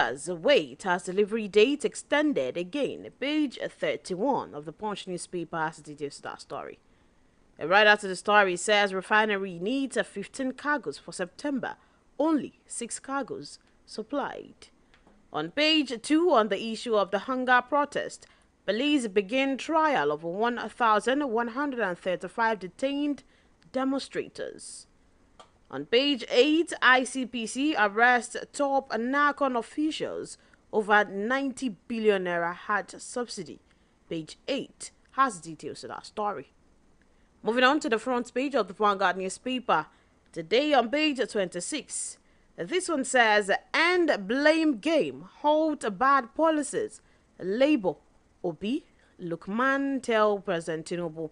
Riders wait as delivery date extended again. Page 31 of the Punch newspaper has details to that story. A writer to the story says refinery needs 15 cargoes for September. Only 6 cargoes supplied. On page 2, on the issue of the hunger protest, police begin trial of 1,135 detained demonstrators. On page 8, ICPC arrests top NACON officials over 90 billion naira Hajj subsidy. Page 8 has details to that story. Moving on to the front page of the Vanguard newspaper, today on page 26, this one says, end blame game, halt bad policies. Labour, Obi, Lukman tell President Tinubu.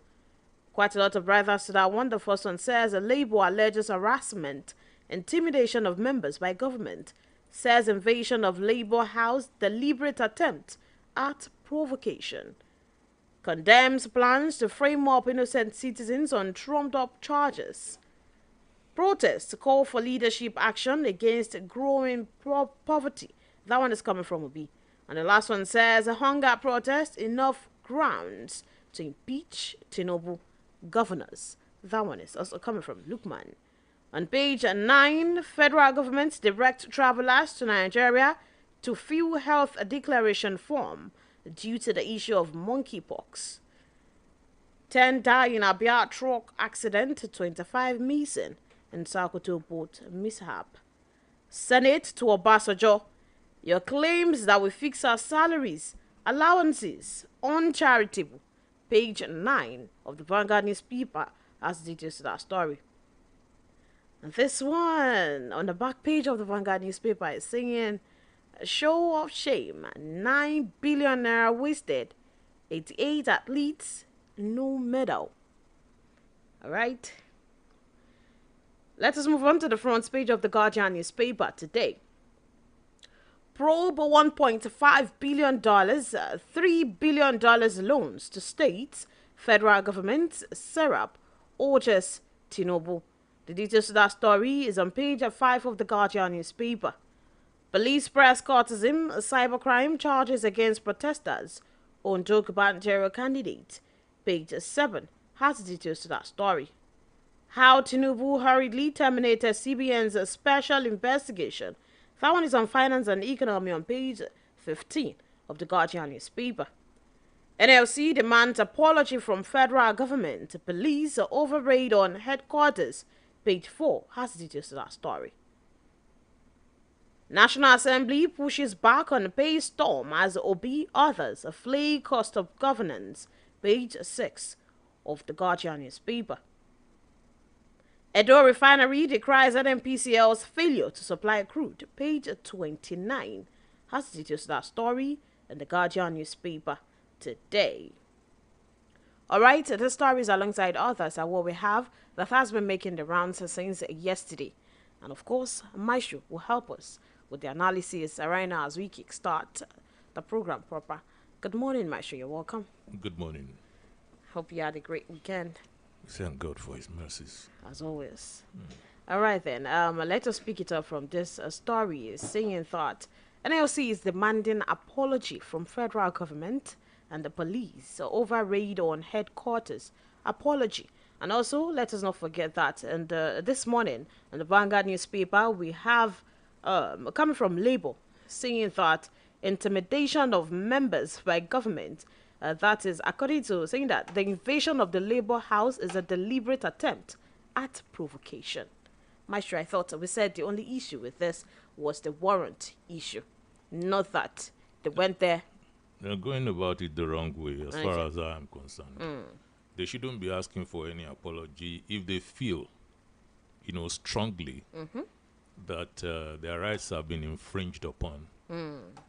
Quite a lot of writers to that one. The first one says, Labour alleges harassment, intimidation of members by government. Says invasion of Labour House, deliberate attempt at provocation. Condemns plans to frame up innocent citizens on trumped-up charges. Protests call for leadership action against growing poverty. That one is coming from Obi. And the last one says, a hunger protest, enough grounds to impeach Tinubu governors. That one is also coming from Lukman. On page 9, federal government direct travelers to Nigeria to fill health declaration form due to the issue of monkeypox. 10 die in Abia truck accident, 25 missing in Sokoto boat mishap. Senate to Obasanjo, your claims that we fix our salaries, allowances, uncharitable. Page 9 of the Vanguard newspaper has details to that story. And this one on the back page of the Vanguard newspaper is saying, show of shame, 9 billion naira wasted, 88 athletes, no medal. Alright. Let us move on to the front page of the Guardian newspaper today. Probe $1.5 billion, $3 billion loans to states, federal government, Serap, urges Tinubu. The details of that story is on page 5 of the Guardian newspaper. Police press courtesan, cybercrime charges against protesters on Joke Banjero candidate. Page 7 has the details to that story. How Tinubu hurriedly terminated CBN's special investigation. That one is on finance and economy on page 15 of the Guardian newspaper. NLC demands apology from federal government. Police over raid on headquarters. Page 4 has details to that story. National Assembly pushes back on pay storm as Obi others flay cost of governance. Page 6 of the Guardian newspaper. Edo Refinery decries NNPCL's failure to supply crude. Page 29 has details to that story in the Guardian newspaper today. Alright, this story is alongside others are what we have that has been making the rounds since yesterday. And of course, Maestro will help us with the analysis right now as we kickstart the program proper. Good morning, Maestro. You're welcome. Good morning. Hope you had a great weekend. Thank God for his mercies. As always. All right, then. Let us pick it up from this story. Saying that NLC is demanding apology from federal government and the police over raid on headquarters. Apology. And also, let us not forget that and this morning in the Vanguard newspaper, we have coming from Labour saying that intimidation of members by government, that is according to saying that the invasion of the Labour House is a deliberate attempt at provocation. Maestro, I thought we said the only issue with this was the warrant issue, not that they went there. They're going about it the wrong way as far as I am concerned. They shouldn't be asking for any apology if they feel, strongly that their rights have been infringed upon.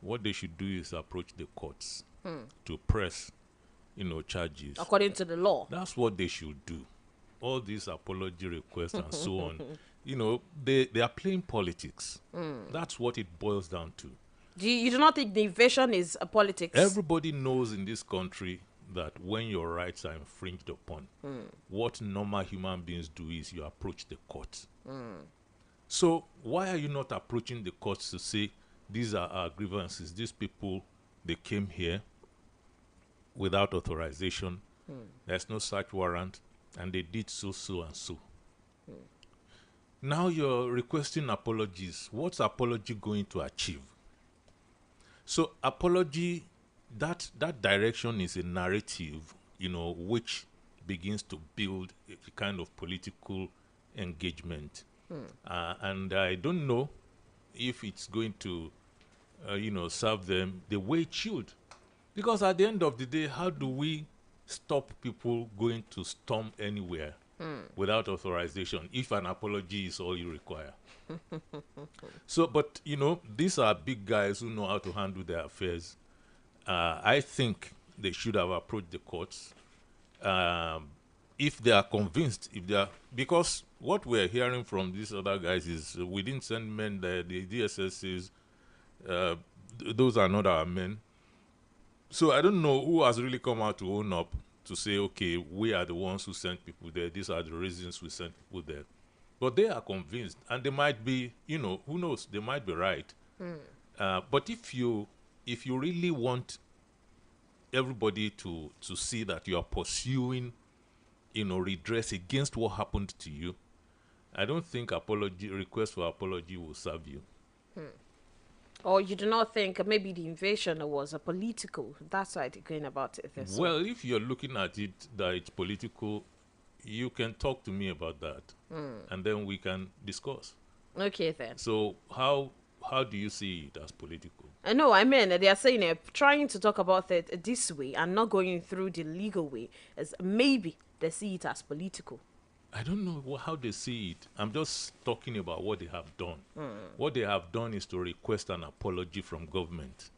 What they should do is approach the courts to press, charges. According to the law. That's what they should do. All these apology requests and so on, they are playing politics. That's what it boils down to. You do not think the invasion is a politics? Everybody knows in this country that when your rights are infringed upon, what normal human beings do is you approach the court. So why are you not approaching the courts to say these are our grievances. These people, they came here without authorization. There's no search warrant, and they did so, so, and so. Now you're requesting apologies. What's apology going to achieve? So apology, that direction is a narrative, which begins to build a kind of political engagement. And I don't know if it's going to, serve them the way it should. Because at the end of the day, how do we stop people going to storm anywhere without authorization if an apology is all you require? So, but, these are big guys who know how to handle their affairs. I think they should have approached the courts. If they are convinced, because what we're hearing from these other guys is we didn't send men there. The DSS says those are not our men. So I don't know who has really come out to own up to say, okay, we are the ones who sent people there. These are the reasons we sent people there. But they are convinced, and they might be, who knows? They might be right. But if you really want everybody to see that you are pursuing, redress against what happened to you, I don't think request for apology will serve you. Or you do not think maybe the invasion was a political? That's why they're going about it this way. Well, if you're looking at it that it's political, you can talk to me about that, and then we can discuss. Okay, then. So how do you see it as political? No, I mean, they are saying trying to talk about it this way and not going through the legal way, as maybe they see it as political. I don't know how they see it. I'm just talking about what they have done. What they have done is to request an apology from government.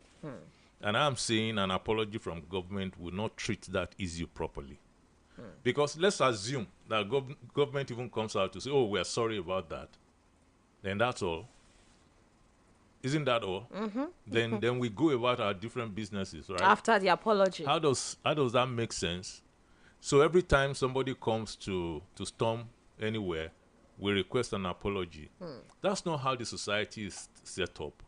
And I'm saying an apology from government will not treat that issue properly. Because let's assume that government even comes out to say, oh, we are sorry about that. Then that's all. Isn't that all? Then we go about our different businesses, right? After the apology. How does that make sense? So every time somebody comes to storm anywhere, we request an apology. That's not how the society is set up.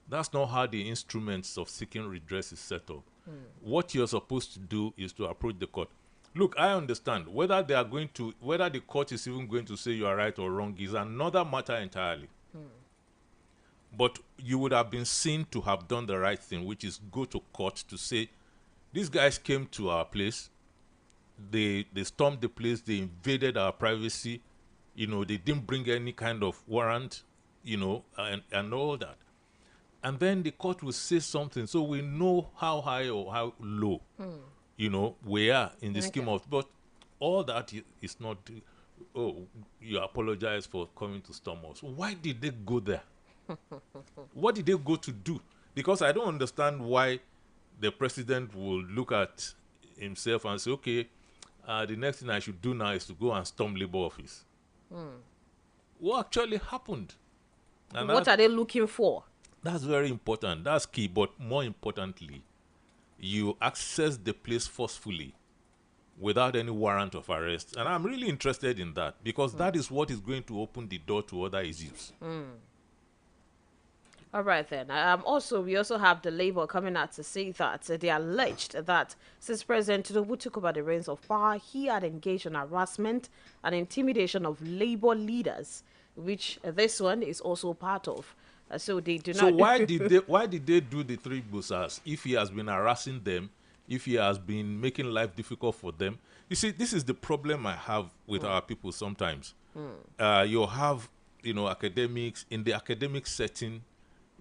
That's not how the instruments of seeking redress is set up. What you're supposed to do is to approach the court. Look, I understand whether the court is even going to say you are right or wrong is another matter entirely. But you would have been seen to have done the right thing, which is go to court to say, these guys came to our place, they stormed the place, they invaded our privacy, they didn't bring any kind of warrant, and all that. And then the court will say something, so we know how high or how low, we are in the scheme of. But all that is not, you apologize for coming to storm us. Why did they go there? What did they go to do? Because I don't understand why the president will look at himself and say, okay, the next thing I should do now is to go and storm Labour office. What actually happened? And what are they looking for? That's very important. That's key. But more importantly, you access the place forcefully without any warrant of arrest. And I'm really interested in that because that is what is going to open the door to other issues. All right, then. We also have the Labour coming out to say that they alleged that since President Tinubu took over the reins of power, he had engaged in harassment and intimidation of Labour leaders, which this one is also part of. So they do not. So why did they do the three busas if he has been harassing them, if he has been making life difficult for them? You see, this is the problem I have with our people sometimes. You have, academics in the academic setting.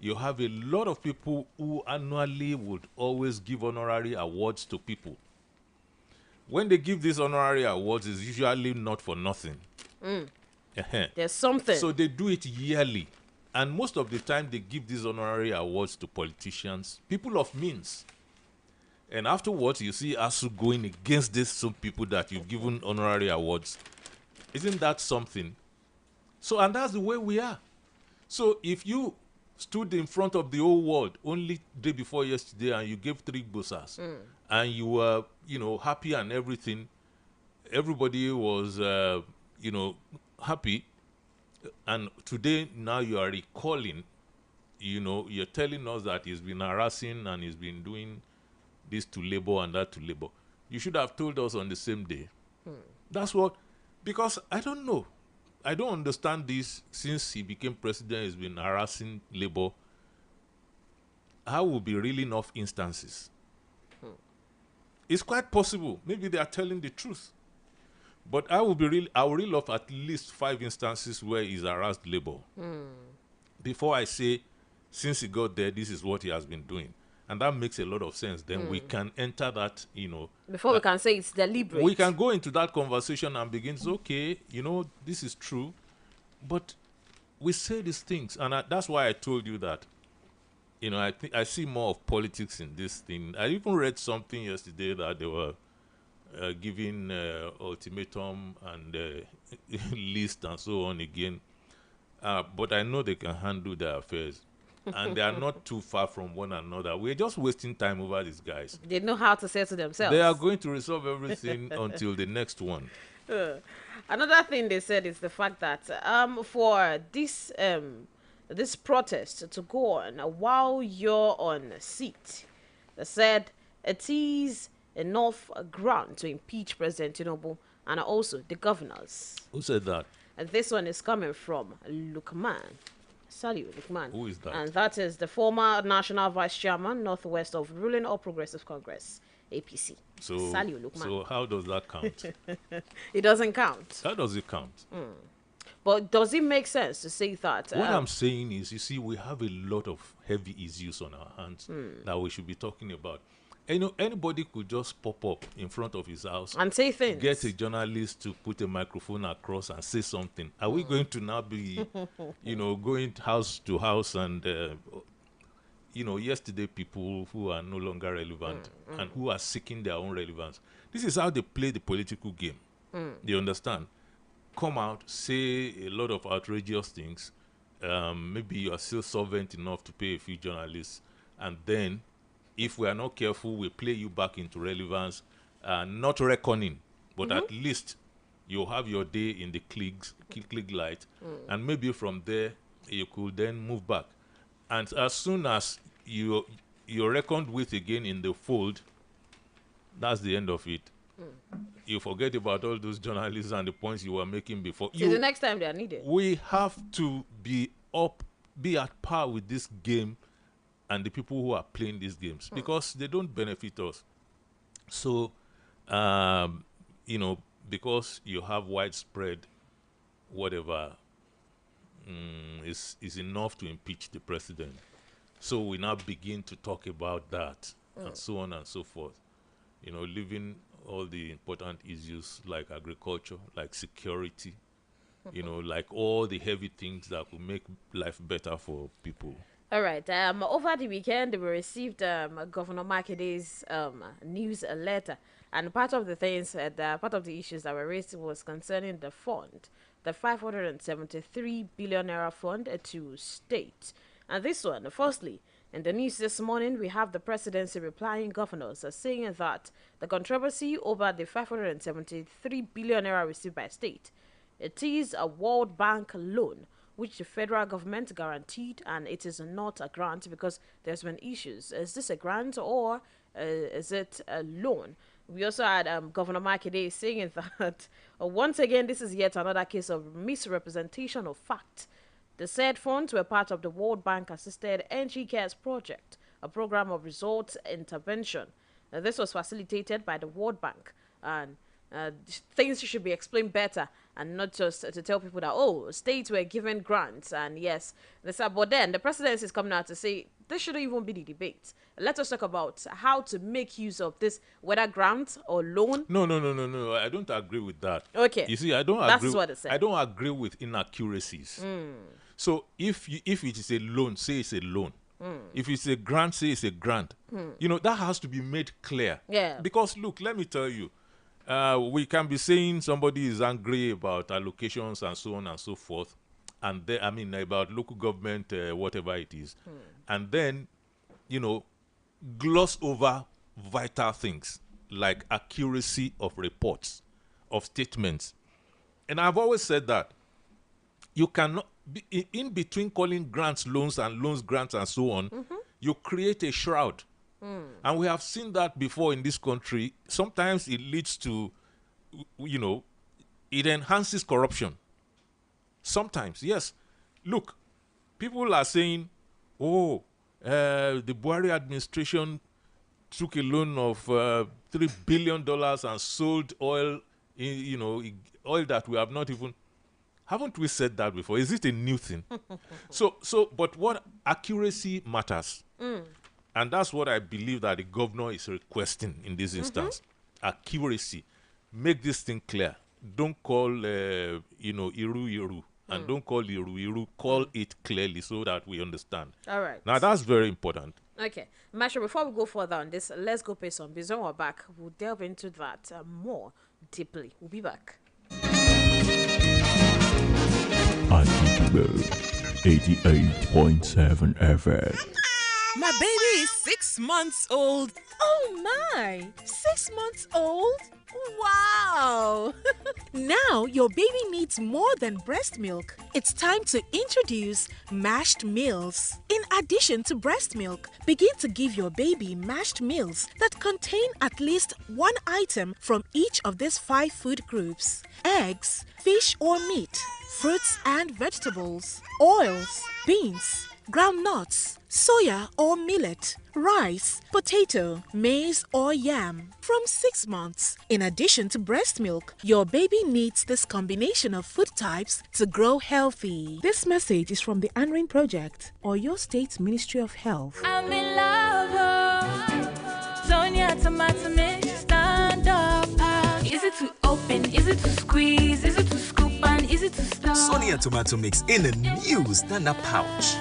You have a lot of people who annually would always give honorary awards to people. When they give these honorary awards, it's usually not for nothing. There's something. So they do it yearly. And most of the time, they give these honorary awards to politicians, people of means. And afterwards, you see ASU going against some people that you've given honorary awards. Isn't that something? So, and that's the way we are. So if you stood in front of the whole world only day before yesterday and you gave 3 busas and you were, happy and everything, everybody was, happy. And today, now you are recalling you're telling us that he's been harassing and he's been doing this to labor and that to labor. You should have told us on the same day. That's what, because I don't know. I don't understand this. Since he became president, he's been harassing labor. How will be really enough instances? It's quite possible. Maybe they are telling the truth. But I will really love at least 5 instances where he's harassed labor. Before I say, since he got there, this is what he has been doing. And that makes a lot of sense. Then we can enter that, Before we can say it's deliberate. we can go into that conversation and begin to say, okay, this is true. But we say these things. And that's why I told you that, I see more of politics in this thing. I even read something yesterday that they were giving ultimatum and list and so on again. But I know they can handle their affairs. And they are not too far from one another. We're just wasting time over these guys. They know how to say to themselves. They are going to resolve everything until the next one. Another thing they said is the fact that for this this protest to go on while you're on a seat, they said it is enough ground to impeach President Tinubu and also the governors. Who said that? And this one is coming from Lukman. Saseyi Lukman. Who is that? And that is the former National Vice Chairman, Northwest of Ruling All Progressive Congress, APC. So, Saseyi Lukman. so how does that count? It doesn't count. How does it count? But does it make sense to say that? What I'm saying is, you see, we have a lot of heavy issues on our hands that we should be talking about. Anybody could just pop up in front of his house and say things. Get a journalist to put a microphone across and say something. Are we going to now be, going house to house and, yesterday people who are no longer relevant and who are seeking their own relevance. This is how they play the political game. You understand? Come out, say a lot of outrageous things. Maybe you are still solvent enough to pay a few journalists, and then if we are not careful, we play you back into relevance, not reckoning, but at least you'll have your day in the click light, and maybe from there you could then move back. And as soon as you're reckoned with again in the fold, that's the end of it. You forget about all those journalists and the points you were making before. Till the next time they are needed. We have to be at par with this game and the people who are playing these games, because they don't benefit us. So, because you have widespread whatever is enough to impeach the president. So we now begin to talk about that and so on and so forth. Leaving all the important issues like agriculture, like security, like all the heavy things that will make life better for people. All right. Over the weekend, we received Governor Makede's news letter, and part of the things, part of the issues that were raised was concerning the fund, the 573 billion naira fund to state. And this one, firstly, in the news this morning, we have the presidency replying governors saying that the controversy over the 573 billion naira received by state, it is a World Bank loan which the federal government guaranteed, and it is not a grant because there's been issues. Is this a grant or is it a loan? We also had Governor Makinde saying that once again, this is yet another case of misrepresentation of fact. The said funds were part of the World Bank-assisted NG Cares project, a program of results intervention. This was facilitated by the World Bank, and things should be explained better and not just to tell people that, states were given grants and yes, but then the presidency is coming out to say this shouldn't even be the debate. Let us talk about how to make use of this, whether grant or loan. No. I don't agree with that. Okay. You see, I don't agree. That's what it said. I don't agree with inaccuracies. So if it is a loan, say it's a loan. If it's a grant, say it's a grant. That has to be made clear. Yeah. Because look, let me tell you, we can be saying somebody is angry about allocations and so on and so forth, and about local government, whatever it is, and then, gloss over vital things like accuracy of reports, of statements. And I've always said that you cannot, in between calling grants loans and loans grants and so on, you create a shroud. And we have seen that before in this country. Sometimes it leads to, it enhances corruption. Sometimes, yes. Look, people are saying, the Buhari administration took a loan of $3 billion and sold oil, oil that we have not even. Haven't we said that before? Is it a new thing? But what accuracy matters. And that's what I believe that the governor is requesting in this instance. Accuracy. Make this thing clear. Don't call, Iru. And don't call Iru. Call it clearly so that we understand. All right. Now, that's very important. Okay. Maestro, before we go further on this, let's go pay some bills. When we're back, we'll delve into that more deeply. We'll be back. Akitibo 88.7 FM. My baby is 6 months old. Oh my! 6 months old? Wow! Now your baby needs more than breast milk. It's time to introduce mashed meals. In addition to breast milk, begin to give your baby mashed meals that contain at least one item from each of these 5 food groups: eggs, fish or meat, fruits and vegetables, oils, beans, groundnuts, soya or millet, rice, potato, maize or yam from 6 months. In addition to breast milk, your baby needs this combination of food types to grow healthy. This message is from the ANRIN Project or your state's Ministry of Health. I'm in love, Sonia tomato mix, stand up. Is it to open? Is it to squeeze? Is it to scoop? And is it to stir? Sonia tomato mix in a new stand-up pouch.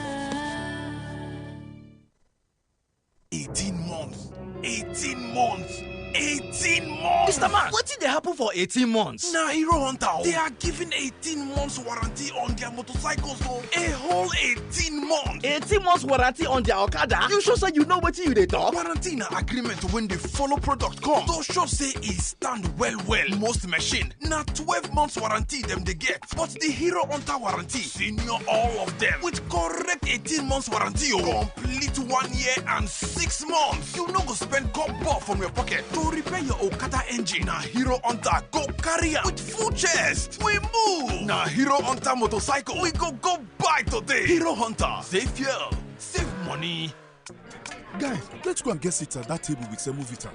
18 months. 18 months. 18 months. Mr. Man, what did they happen for 18 months? Nah, Hero Hunter, they are giving 18 months warranty on their motorcycles. So a whole 18 months. 18 months warranty on their Okada? You sure say you know what you dey talk? Warranty na agreement when they follow product come. So sure say it stand well. Most machine na 12 months warranty them they get. But the Hero Hunter warranty, senior all of them with correct 18 months warranty. Complete 1 year and 6 months. You no go spend copper from your pocket to repair your Okada engine. Na Hero Hunter go carry am with full chest. We move. Na Hero Hunter motorcycle we go buy today. Hero Hunter, save fuel, save money. Guys, let's go and get seats at that table with Semovita.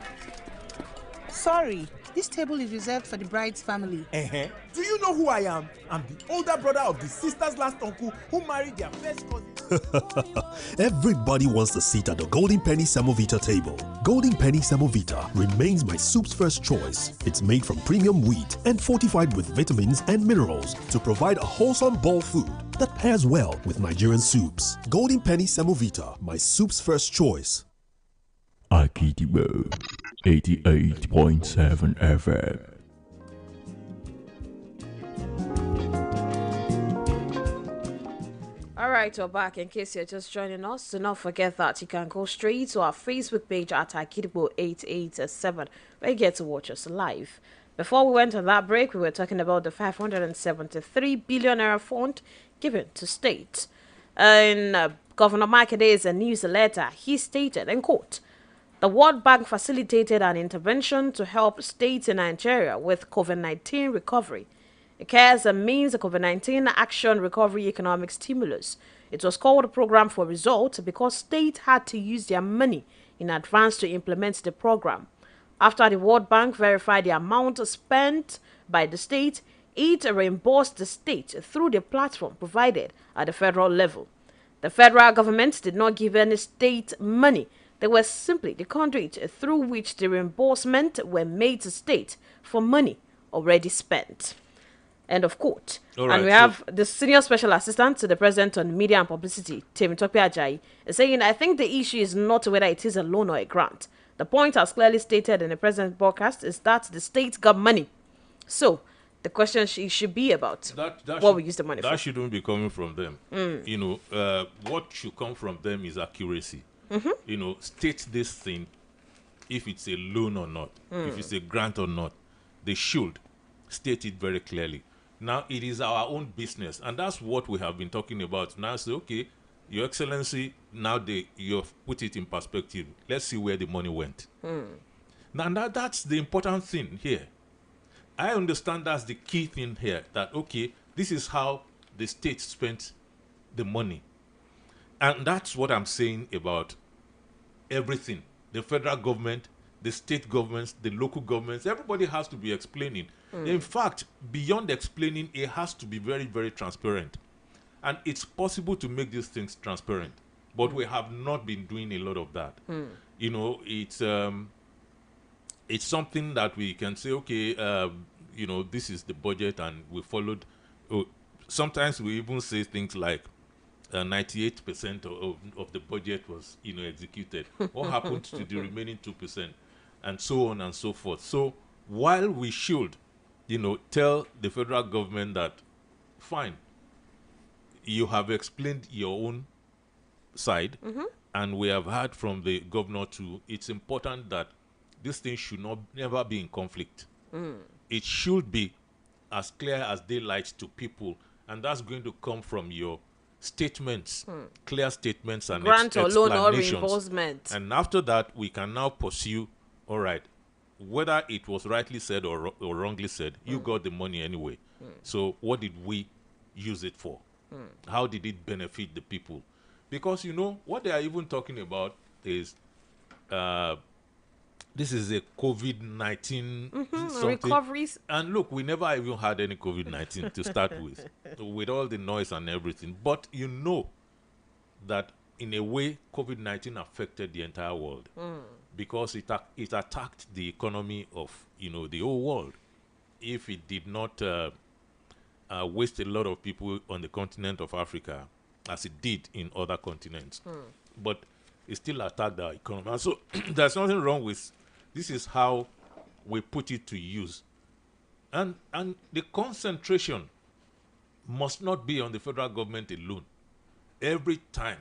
Sorry, this table is reserved for the bride's family. Do you know who I am? I'm the older brother of the sister's last uncle who married their first cousin. Everybody wants a seat at the Golden Penny Semovita table. Golden Penny Semovita remains my soup's first choice. It's made from premium wheat and fortified with vitamins and minerals to provide a wholesome bowl food that pairs well with Nigerian soups. Golden Penny Semovita, my soup's first choice. Akitibo 88.7 FM. Alright, we're back. In case you're just joining us, do not forget that you can go straight to our Facebook page at Akitibo887 where you get to watch us live. Before we went on that break, we were talking about the 573 billion naira fund given to states. In Governor Makede's newsletter, he stated, in quote, "The World Bank facilitated an intervention to help states in Nigeria with COVID-19 recovery. It cares and means the COVID-19 Action Recovery Economic Stimulus. It was called a program for results because states had to use their money in advance to implement the program. After the World Bank verified the amount spent by the state, it reimbursed the state through the platform provided at the federal level. The federal government did not give any state money. They were simply the conduit through which the reimbursement were made to state for money already spent." End of quote. Right, and we have the Senior Special Assistant to the President on Media and Publicity, Temitope Ajayi, saying, "I think the issue is not whether it is a loan or a grant. The point, as clearly stated in the President's broadcast, is that the state got money. So, the question should be about what we use the money for." That shouldn't be coming from them. What should come from them is accuracy. State this thing, if it's a loan or not, if it's a grant or not. They should state it very clearly. Now it is our own business, and that's what we have been talking about. Now say, okay, Your Excellency, now you've put it in perspective. Let's see where the money went. Now that's the important thing here. I understand that's the key thing here, that, okay, this is how the state spent the money. And that's what I'm saying about everything. The federal government, the state governments, the local governments, everybody has to be explaining. In fact, beyond explaining, it has to be very, very transparent. And it's possible to make these things transparent. But we have not been doing a lot of that. You know, it's something that we can say, okay, you know, this is the budget, and we followed. Sometimes we even say things like 98% of the budget was, you know, executed. What happened to the remaining 2%? And so on and so forth. So while we should, you know, tell the federal government that, fine, you have explained your own side, and we have heard from the governor too, it's important that this thing should never be in conflict. It should be as clear as daylight to people, and that's going to come from your statements, clear statements and grant or loan or explanations. reimbursement. And after that, we can now pursue, all right, whether it was rightly said or wrongly said, you got the money anyway. So what did we use it for? How did it benefit the people? Because, you know, what they are even talking about is this is a COVID-19 something. Recoveries. And look, we never even had any COVID-19 to start with all the noise and everything. But you know that in a way, COVID-19 affected the entire world because it attacked the economy of, you know, the whole world. If it did not waste a lot of people on the continent of Africa, as it did in other continents, but it still attacked our economy. And so there's nothing wrong with this. Is how we put it to use, and the concentration must not be on the federal government alone. Every time,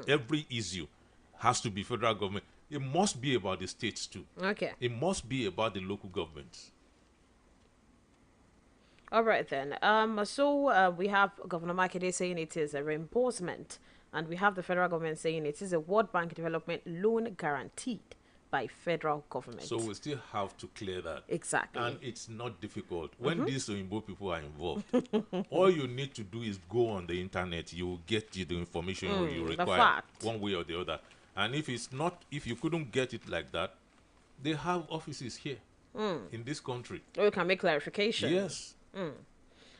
every issue has to be federal government. It must be about the states too. Okay. It must be about the local governments. All right then. So we have Governor Makinde saying it is a reimbursement, and we have the federal government saying it is a World Bank development loan guaranteed by federal government. So we still have to clear that. Exactly. And it's not difficult. When these Oyinbo people are involved, all you need to do is go on the internet. You will get the information you require one way or the other. And if you couldn't get it like that, they have offices here in this country. Or you can make clarification. Yes.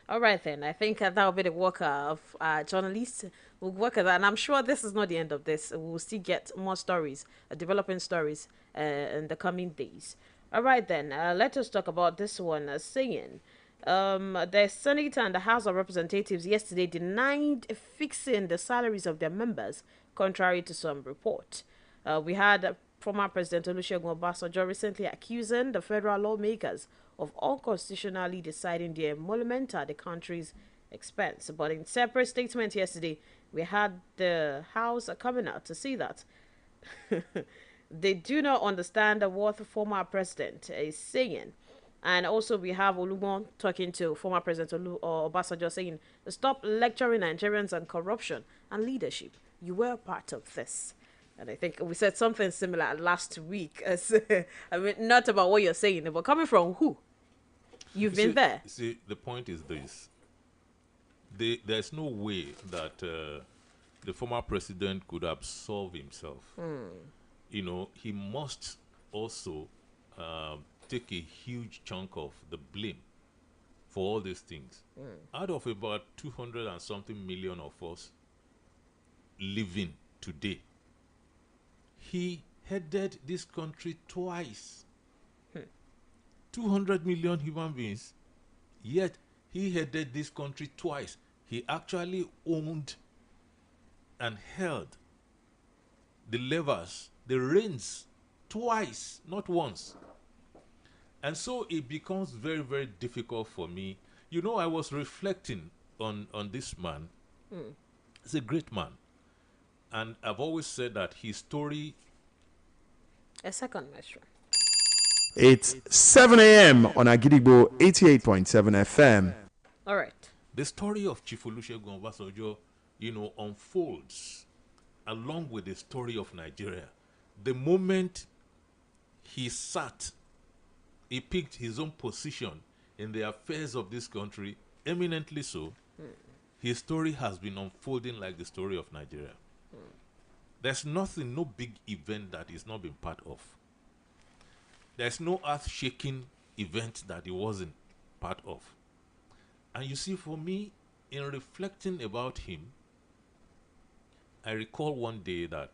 All right then. I think that will be the work of journalists. We'll work at that, and I'm sure this is not the end of this. We'll still get more stories, developing stories in the coming days. All right then. Let us talk about this one. Saying the Senate and the House of Representatives yesterday denied fixing the salaries of their members, contrary to some report. We had former President Olusegun Obasanjo recently accusing the federal lawmakers of unconstitutionally deciding their emolument at the country's expense. But in separate statement yesterday, we had the House coming out to see that they do not understand what the former president is saying. And also we have Olugbon talking to former President Obasanjo saying, stop lecturing Nigerians on corruption and leadership. You were part of this. And I think we said something similar last week. I mean, not about what you're saying, but coming from who? You've been there. See, the point is this. There's no way that the former president could absolve himself. You know, he must also take a huge chunk of the blame for all these things. Out of about 200 and something million of us living today, he headed this country twice. 200 million human beings, yet he headed this country twice. He actually owned and held the levers, the reins, twice, not once. And so it becomes very, very difficult for me. You know, I was reflecting on this man. He's a great man. And I've always said that his story... A second, Maestro. It's 7 a.m. on Agidigbo 88.7 FM. All right. The story of Chief Olusegun Obasanjo, unfolds along with the story of Nigeria. The moment he picked his own position in the affairs of this country, eminently so, his story has been unfolding like the story of Nigeria. There's nothing, no big event that he's not been part of. There's no earth-shaking event that he wasn't part of. And you see, for me, in reflecting about him, I recall one day that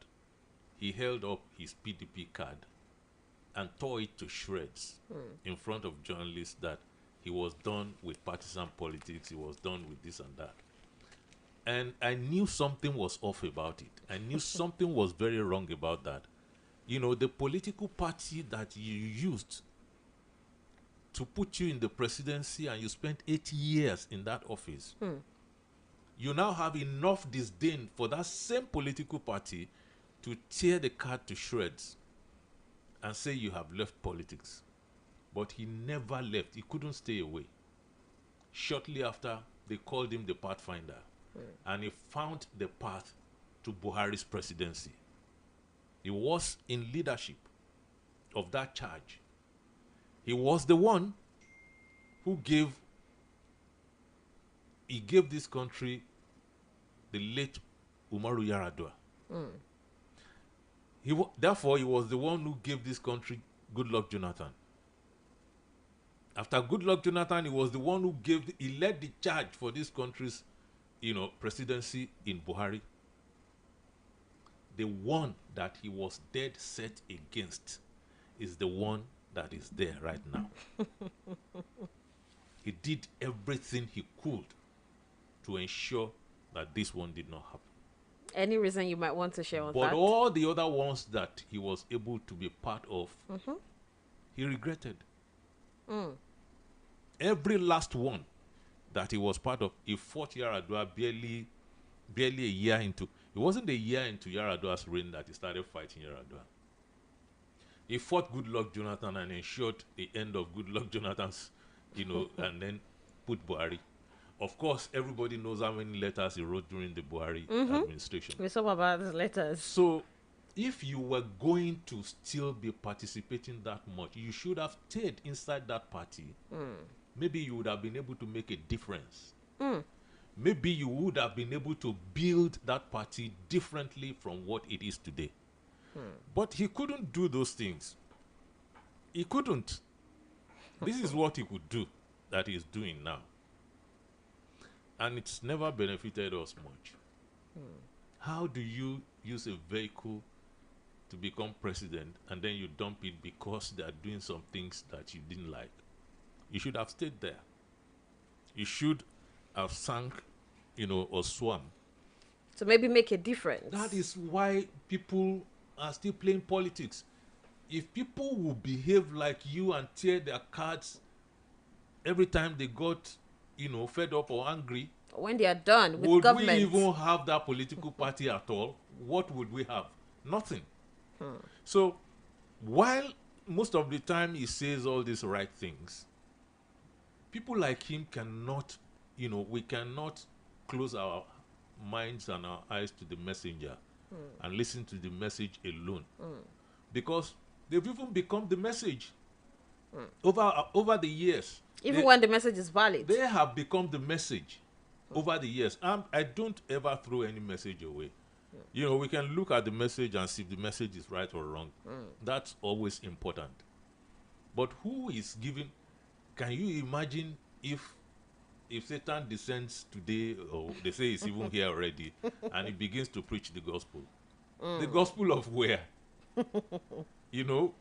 he held up his PDP card and tore it to shreds in front of journalists that he was done with partisan politics, he was done with this and that. And I knew something was off about it. I knew something was very wrong about that. The political party that you used to put you in the presidency and you spent 8 years in that office, you now have enough disdain for that same political party to tear the card to shreds and say you have left politics. But he never left. He couldn't stay away. Shortly after, they called him the Pathfinder. And he found the path to Buhari's presidency. He was in leadership of that charge. He was the one who gave this country the late Umaru Yar'Adua. Therefore, he was the one who gave this country Goodluck Jonathan. After Goodluck Jonathan, he was the one who he led the charge for this country's presidency in Buhari. The one that he was dead set against is the one that is there right now. He did everything he could to ensure that this one did not happen. Any reason you might want to share on that? But all the other ones that he was able to be part of, he regretted. Every last one that he was part of, he fought Yar'Adua barely a year into. It wasn't a year into Yar'Adua's reign that he started fighting Yar'Adua. He fought Goodluck Jonathan and ensured the end of Goodluck Jonathan's, and then put Buhari. Of course, everybody knows how many letters he wrote during the Buhari administration. We saw about these letters. So, if you were going to still be participating that much, you should have stayed inside that party. Maybe you would have been able to make a difference. Maybe you would have been able to build that party differently from what it is today. But he couldn't do those things. He couldn't. This is what he could do that he's doing now. And it's never benefited us much. How do you use a vehicle to become president and then you dump it because they are doing some things that you didn't like? You should have stayed there. You should have sunk, or swam. So maybe make a difference. That is why people are still playing politics. If people will behave like you and tear their cards every time they got, fed up or angry, when they are done with would government, we even have that political party at all? What would we have? Nothing. So, while most of the time he says all these right things, people like him cannot, we cannot close our minds and our eyes to the messenger and listen to the message alone. Because they've even become the message over the years. Even when the message is valid. They have become the message over the years. I don't ever throw any message away. We can look at the message and see if the message is right or wrong. That's always important. But who is giving? Can you imagine if Satan descends today, or they say he's even here already, and he begins to preach the gospel? The gospel of where?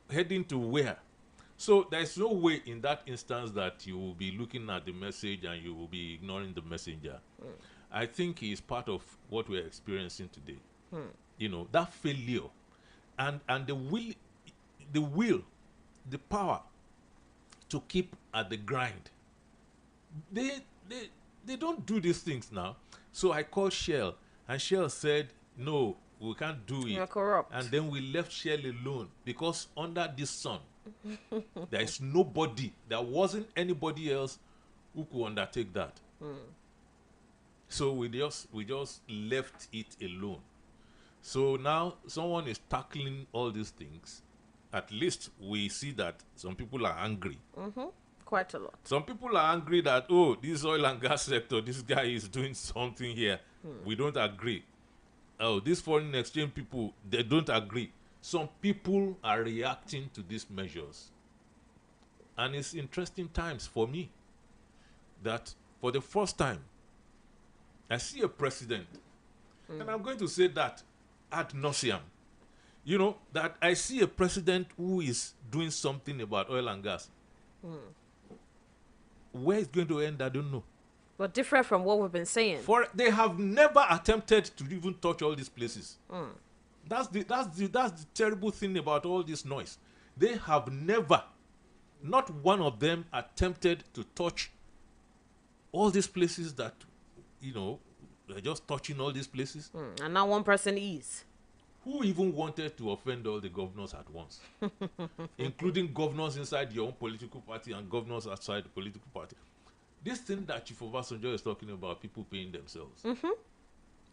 Heading to where? So there's no way in that instance that you will be looking at the message and you will be ignoring the messenger. I think he is part of what we're experiencing today. That failure and the will, the power to keep at the grind. They don't do these things now. So I called Shell, and Shell said, no, we can't do it. You're corrupt. And then we left Shell alone because under this sun, there is nobody, there wasn't anybody else who could undertake that. So we just left it alone. So now someone is tackling all these things. At least we see that some people are angry. Quite a lot. Some people are angry that, oh, this oil and gas sector, this guy is doing something here. We don't agree. Oh, these foreign exchange people, they don't agree. Some people are reacting to these measures. And it's interesting times for me that for the first time, I see a president, and I'm going to say that ad nauseam. You know, that I see a president who is doing something about oil and gas. Where it's going to end, I don't know. But different from what we've been saying. For they have never attempted to even touch all these places. That's the terrible thing about all this noise. They have never, not one of them, attempted to touch all these places that, you know, they're just touching all these places. And now one person is. Who even wanted to offend all the governors at once? Including governors inside your own political party and governors outside the political party. This thing that Chief Obasanjo is talking about, people paying themselves.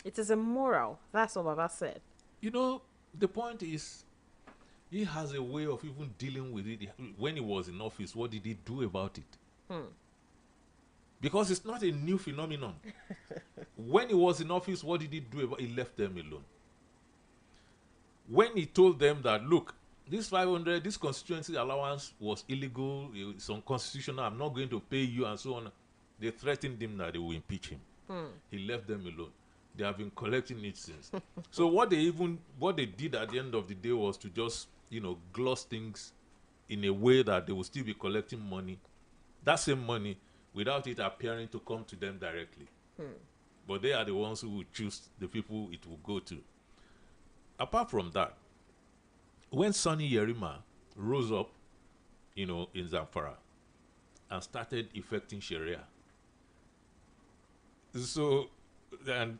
It is immoral. That's what Baba said. You know, the point is, he has a way of even dealing with it. When he was in office, what did he do about it? Because it's not a new phenomenon. When he was in office, what did he do about it? He left them alone. When he told them that, look, this 500, this constituency allowance was illegal, it's unconstitutional, I'm not going to pay you, and so on, they threatened him that they will impeach him. He left them alone. They have been collecting it since. So what they did at the end of the day was to just, you know, gloss things in a way that they will still be collecting money, that same money, without it appearing to come to them directly. But they are the ones who will choose the people it will go to. Apart from that, when Sonny Yerima rose up, you know, in Zamfara and started effecting Sharia, so then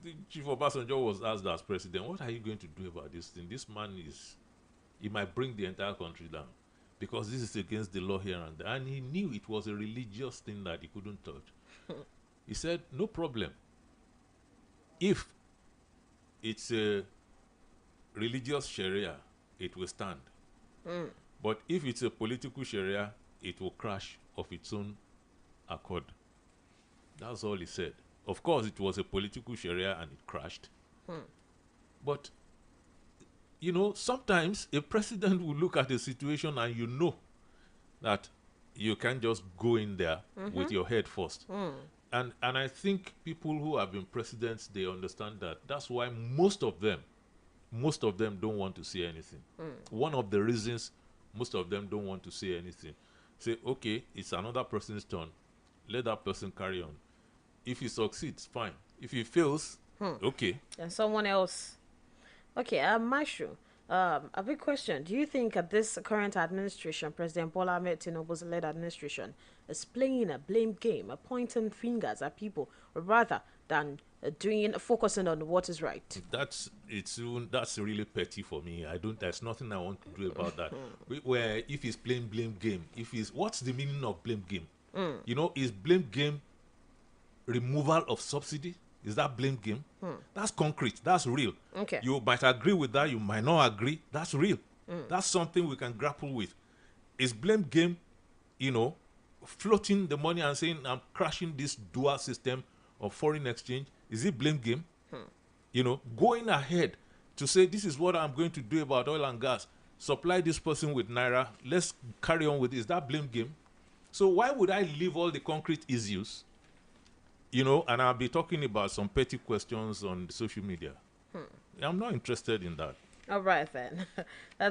the Chief Obasanjo was asked as president, what are you going to do about this thing? This man he might bring the entire country down because this is against the law here and there. And he knew it was a religious thing that he couldn't touch. He said, no problem. If it's a religious Sharia, it will stand. But if it's a political Sharia, it will crash of its own accord. That's all he said. Of course, it was a political Sharia and it crashed. But, you know, sometimes a president will look at a situation and you know that you can't just go in there with your head first. And I think people who have been presidents, they understand that. That's why most of them don't want to say anything. One of the reasons most of them don't want to say anything, say, okay, it's another person's turn. Let that person carry on. If he succeeds, fine. If he fails, okay. And someone else. Okay, Maestro, a big question. Do you think this current administration, President Bola Ahmed Tinubu's led administration, is playing a blame game, pointing fingers at people, rather than focusing on what is right? That's really petty for me. There's nothing I want to do about that. Where if he's playing blame game, what's the meaning of blame game? You know, is blame game removal of subsidy? Is that blame game? That's concrete. That's real. Okay. You might agree with that. You might not agree. That's real. That's something we can grapple with. Is blame game, you know, floating the money and saying, I'm crashing this dual system of foreign exchange? Is it blame game? You know, going ahead to say, this is what I'm going to do about oil and gas. Supply this person with Naira. Let's carry on with this. Is that blame game? So why would I leave all the concrete issues? You know, and I'll be talking about some petty questions on social media. I'm not interested in that. All right, then.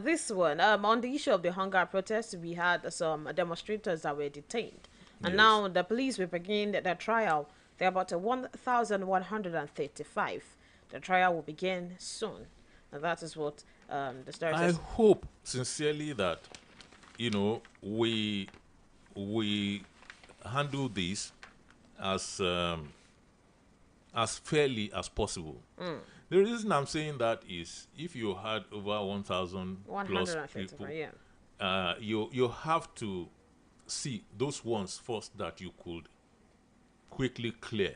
This one, on the issue of the hunger protest, we had some demonstrators that were detained. And now the police will begin their trial. They're about 1,135. The trial will begin soon. And that is what the story says. I hope sincerely that, you know, we handle this as fairly as possible. The reason I'm saying that is if you had over 1,000 plus people, you have to see those ones first that you could quickly clear.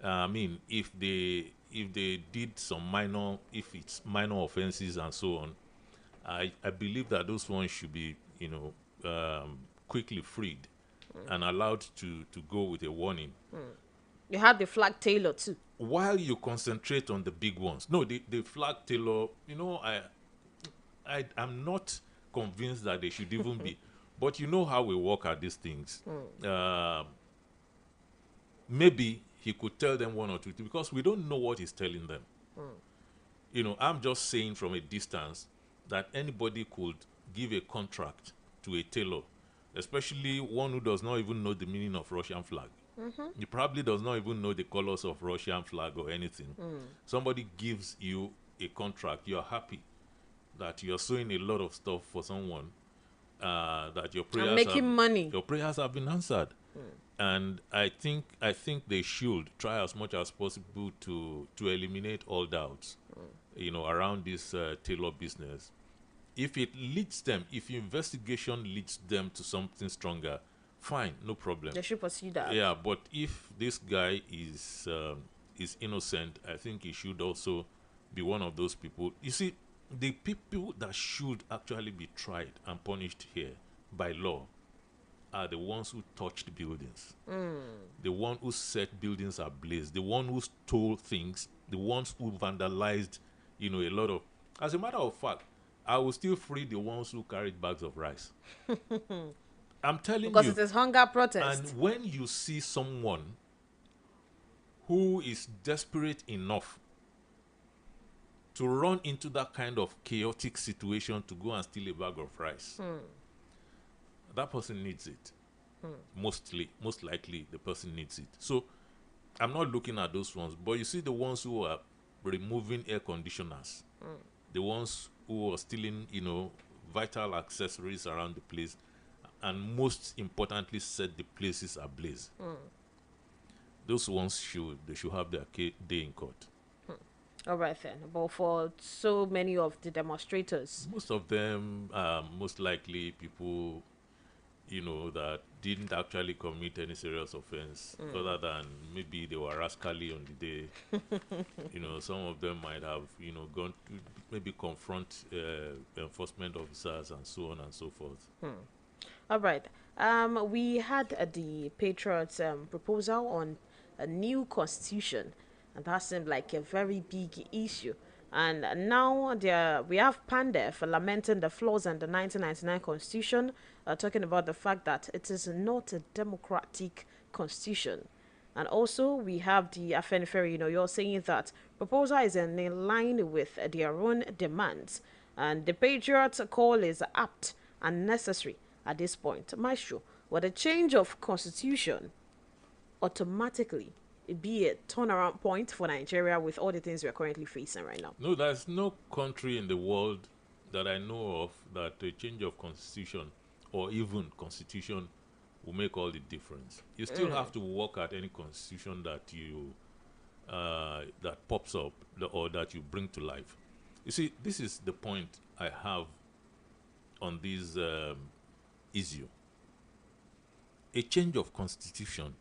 I mean, if they did some minor, if it's minor offenses and so on, I believe that those ones should be, quickly freed and allowed to go with a warning. You have the flag tailor too. While you concentrate on the big ones. No, the flag tailor, I'm not convinced that they should even be. But you know how we work at these things. Maybe he could tell them one or two things because we don't know what he's telling them. I'm just saying from a distance that anybody could give a contract to a tailor, especially one who does not even know the meaning of Russian flag. He probably does not even know the colors of Russian flag or anything. Somebody gives you a contract, you're happy that you're sewing a lot of stuff for someone, that your prayers making money. Your prayers have been answered. And I think they should try as much as possible to eliminate all doubts, around this tailor business. If it leads them, if investigation leads them to something stronger, fine, no problem. They should pursue that. Yeah, but if this guy is innocent, I think he should also be one of those people. You see, the people that should actually be tried and punished here by law are the ones who touched buildings, the one who set buildings ablaze, the one who stole things, the ones who vandalized, a lot of. As a matter of fact, I will still free the ones who carried bags of rice. I'm telling you. Because it is hunger protest. And when you see someone who is desperate enough to run into that kind of chaotic situation to go and steal a bag of rice, that person needs it. Most likely, the person needs it. So, I'm not looking at those ones, but you see the ones who are removing air conditioners, the ones who are stealing, vital accessories around the place, and most importantly, set the places ablaze. Those ones should have their day in court. All right then. But for so many of the demonstrators, most of them are most likely people, that didn't actually commit any serious offense, other than maybe they were rascally on the day. Some of them might have, gone to maybe confront enforcement officers and so on and so forth. All right. We had the Patriots proposal on a new constitution, and that seemed like a very big issue. And now we have Pandef lamenting the flaws in the 1999 constitution, talking about the fact that it is not a democratic constitution. And also we have the Afenifere, you're saying that proposal is in line with their own demands. And the Patriots call is apt and necessary at this point. Maestro, would a change of constitution automatically be a turnaround point for Nigeria with all the things we're currently facing right now? No, there's no country in the world that I know of that a change of constitution or even constitution will make all the difference. You still have to work at any constitution that you that pops up or that you bring to life. You see, this is the point I have on this issue. A change of constitution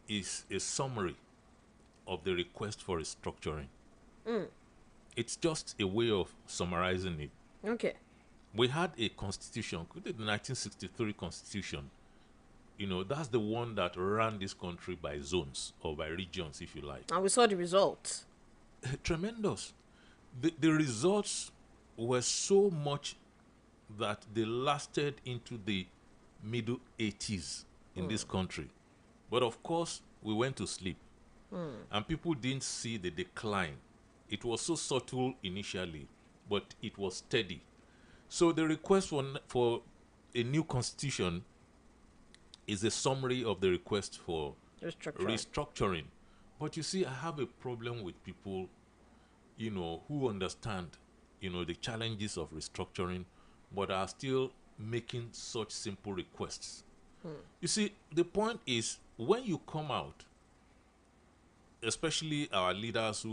is a summary of the request for restructuring. It's just a way of summarizing it. Okay. We had a constitution, the 1963 constitution. That's the one that ran this country by zones or by regions, if you like. And we saw the results. Tremendous. The results were so much that they lasted into the middle 80s in this country. But of course, we went to sleep. And people didn't see the decline. It was so subtle initially, but it was steady. So the request for a new constitution is a summary of the request for restructuring. But you see, I have a problem with people, who understand, the challenges of restructuring, but are still making such simple requests. You see, the point is, when you come out, especially our leaders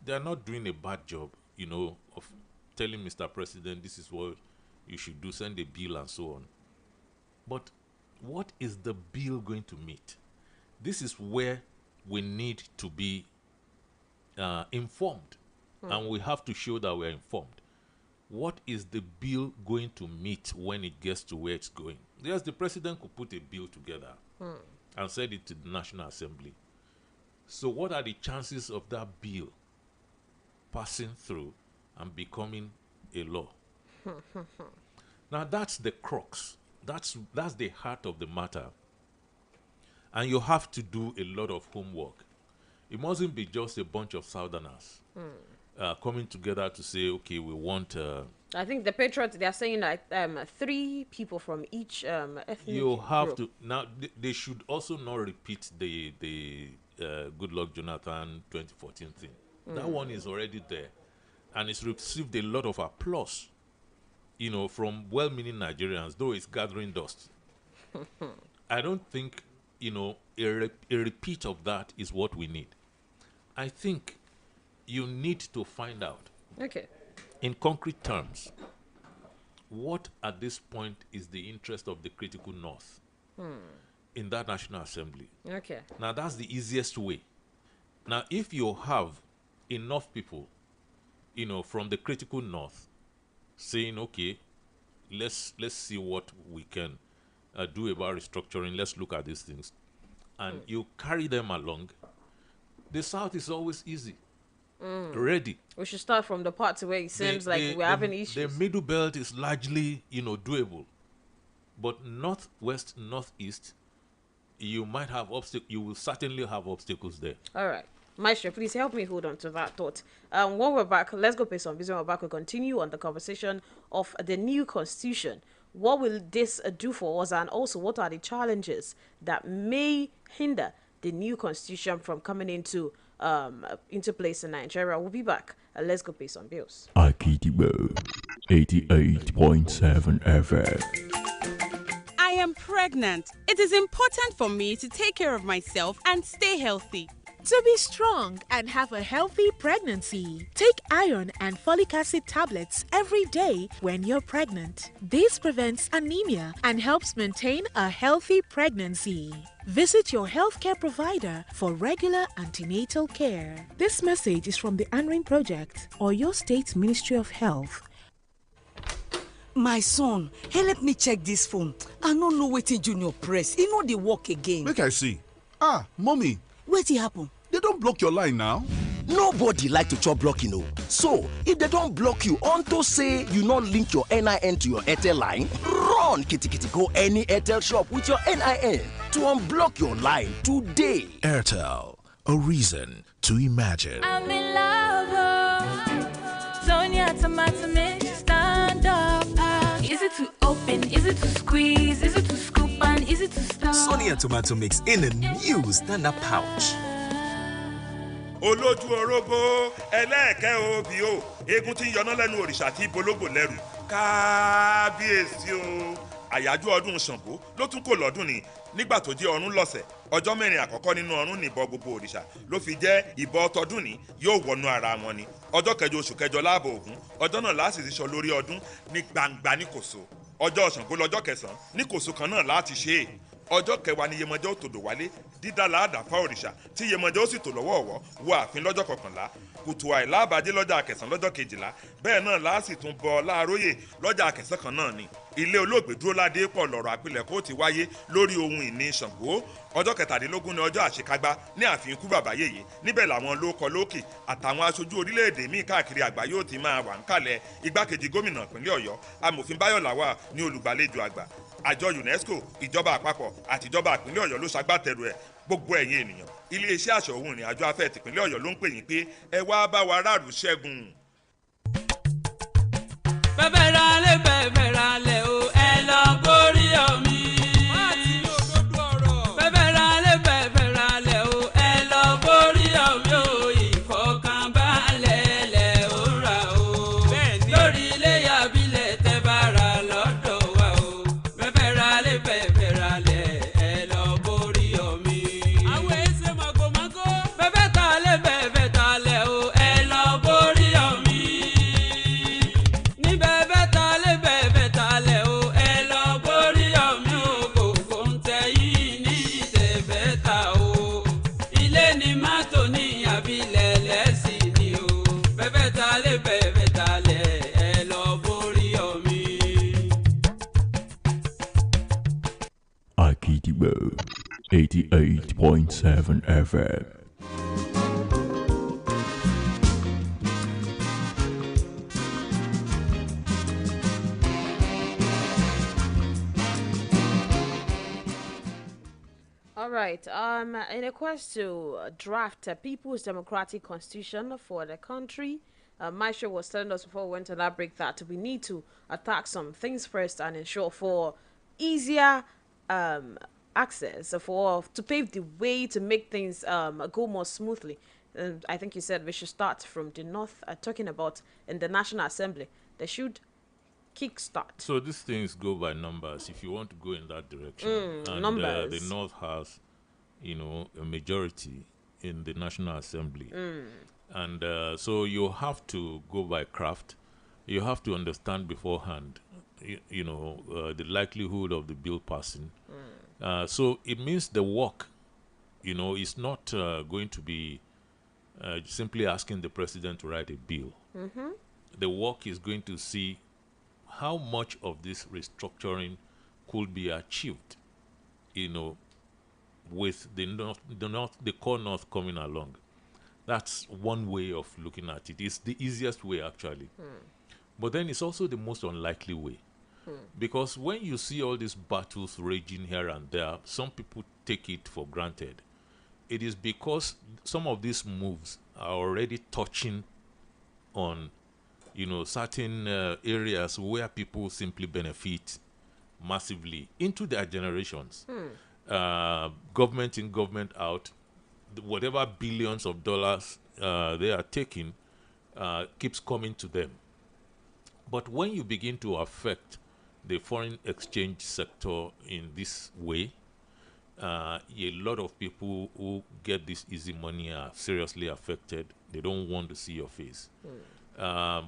they're not doing a bad job, of telling Mr. President, this is what you should do, send a bill and so on. But what is the bill going to meet? this is where we need to be informed, and we have to show that we're informed. What is the bill going to meet when it gets to where it's going? Yes, the president could put a bill together and send it to the National Assembly. So what are the chances of that bill passing through and becoming a law? Now that's the crux. That's the heart of the matter. And you have to do a lot of homework. It mustn't be just a bunch of Southerners coming together to say, okay, we want... I think the Patriots, they are saying like 3 people from each ethnic You have group. to... Now, they should also not repeat the Goodluck Jonathan 2014 thing. That one is already there. And it's received a lot of applause, you know, from well-meaning Nigerians, though it's gathering dust. I don't think, you know, a repeat of that is what we need. I think you need to find out, in concrete terms, what at this point is the interest of the critical North in that National Assembly. Now, that's the easiest way. Now, if you have enough people, you know, from the critical North saying, okay, let's see what we can do about restructuring, let's look at these things, and you carry them along, the South is always easy, ready. We should start from the parts where it seems like we're having issues. The middle belt is largely, you know, doable, but northwest, northeast, you might have obstacles. You will certainly have obstacles there. All right. Maestro, please help me hold on to that thought. When we're back, let's go pay some visit. When we're back, we'll continue on the conversation of the new constitution. What will this do for us, and also what are the challenges that may hinder the new constitution from coming into place in Nigeria? We'll be back. Let's go pay some bills. Akitibo 88.7 FM. I am pregnant. It is important for me to take care of myself and stay healthy. To be strong and have a healthy pregnancy, take iron and folic acid tablets every day when you're pregnant. This prevents anemia and helps maintain a healthy pregnancy. Visit your healthcare provider for regular antenatal care. This message is from the Anring Project or your state's Ministry of Health. My son, help me check this phone. I don't know wetin Junior press. E no dey work again. Make I see. Mommy. Wetin happen? They don't block your line now. Nobody like to chop blocking, no. So, if they don't block you unto say you not link your NIN to your Airtel line, run kitty go any Airtel shop with your NIN to unblock your line today. Airtel, a reason to imagine. I'm in love. Sonia tomato mix, stand up. Easy to open, easy to squeeze, easy to scoop and easy to stir. Sonia tomato mix in a new stand-up pouch. Olójú orógbó ẹlẹ́ẹ̀kẹ́ òbí o eégún tí ń yọná lẹ́nu òrìṣà tí bológbò lẹ́rù kábíyèsí o àyájọ́ ọdún Ṣàngó ló tún kò lọ́dún ni nígbà tó jẹ́ ọ̀run lọ́sẹ̀ ọjọ́ mẹ́rin àkọ́kọ́ nínú ọ̀run nìbọ gbogbo òrìṣà ló fi jẹ́ ìbọ tọdún ni yóò wọnú ara wọn ni ọjọ́ kẹjọ oṣù kẹjọ láàbò Ògún ọjọ́ náà láti ti sọ lórí ọdún ní gbangba ní Kòso ọjọ́ Ṣàngó lọ́jọ́ kẹsàn-án ní Kòso kan náà láti ṣe é ọjọ́ kẹwàá ni Yemọja ó tòdò wálé dídá láàdá fá òrìṣà tí Yemọja ó sì tò lọ́wọ́ ọ̀wọ́ wọ ààfin lọ́jọ́ kọkànlá kùtù àìlábàdé lọ́jà kẹsàn-án lọ́jọ́ kejìlá bẹ́ẹ̀ náà láàsì tún bọ láàróyè lọ́jà kẹsàn-án kan náà ni ilé olóògbé dúró ládé pọ̀ lọ́rọ̀ àpilẹ̀kọ ti wáyé lórí ohun ìní Ṣàngó ọjọ́ kẹtàdínlógún ní ọjọ́ àṣekágbá ní ààfin ikú bàbá yèyé níbẹ̀ làwọn lóókọ lókè àtàwọn aṣojú orílẹ̀-èdè míì káàkiri àgbáyé ó ti máa wà ń kalẹ̀ igbákejì gómìnà ìpínlẹ̀ Ọ̀yọ́ amòfin Báyọ̀ Làwà ní olùgbàlejò àgbà àjọ UNESCO ìjọba àpapọ̀ àti ìjọba ìpínlẹ̀ Ọ̀yọ́ ló ṣagbátẹrù ẹ̀ gbogbo ẹ̀yin ènìyàn iléeṣẹ́ àṣọ òun ìrìn àjò afẹ́ tìpínlẹ̀ Ọ̀yọ́ ló ń pè yín pé ẹ wá bá wa ráàlú ṣẹ́gun. bẹ́ẹ̀ ra lẹ̀ o ẹ lọ borí omi. bẹ́ẹ̀ ra lẹ̀ o ẹ lọ borí omi o ìfọkànbalẹ̀ lẹ̀ ó rà o. lórí ilé abilẹ̀ tẹ́ bá ra lọ́dọ̀ wa o. bẹ́ẹ̀ ra lẹ̀ ẹ lọ borí omi. àwọn èsè màgòmágó. bẹ́ẹ̀ ta lẹ̀ o ẹ lọ borí omi. Akitibo 88.7 FM. All right. In a quest to draft a People's Democratic Constitution for the country, Maestro was telling us before we went to that break that we need to attack some things first and ensure for easier access to pave the way to make things go more smoothly. And I think you said we should start from the north, talking about in the National Assembly. They should kickstart. So these things go by numbers. If you want to go in that direction, and numbers. The North has, a majority in the National Assembly, and so you have to go by craft. You have to understand beforehand, the likelihood of the bill passing. So it means the work, is not going to be simply asking the president to write a bill. The work is going to see how much of this restructuring could be achieved, with the core North coming along. That's one way of looking at it. It's the easiest way, actually. But then it's also the most unlikely way. Because when you see all these battles raging here and there, some people take it for granted. It is because some of these moves are already touching on certain areas where people simply benefit massively into their generations. Government in, government out, whatever billions of dollars they are taking keeps coming to them. But when you begin to affect the foreign exchange sector in this way, a lot of people who get this easy money are seriously affected. They don't want to see your face.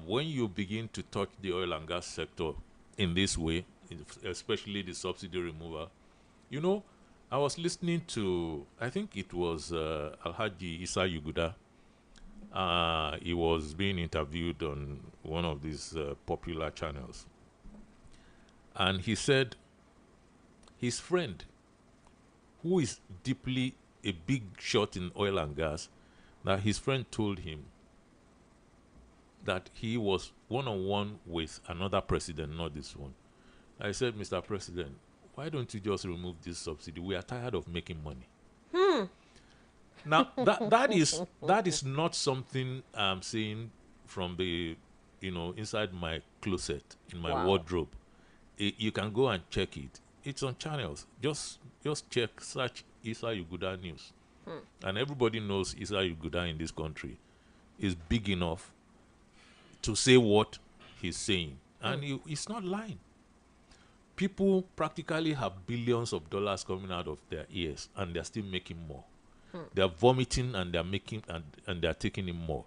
When you begin to touch the oil and gas sector in this way, especially the subsidy removal, I was listening to, I think it was Alhaji Isa Yuguda. He was being interviewed on one of these popular channels. And he said his friend, who is deeply a big shot in oil and gas, that his friend told him that he was one-on-one with another president, not this one. I said, Mr. President, why don't you just remove this subsidy? We are tired of making money. Now, that is not something I'm saying from the, inside my closet, in my wardrobe. You can go and check it. It's on channels. Just check, search Isa Yuguda News. And everybody knows Isa Yuguda in this country is big enough to say what he's saying. And he's not lying. People practically have billions of dollars coming out of their ears, and they're still making more. They're vomiting and they're making and they're taking in more.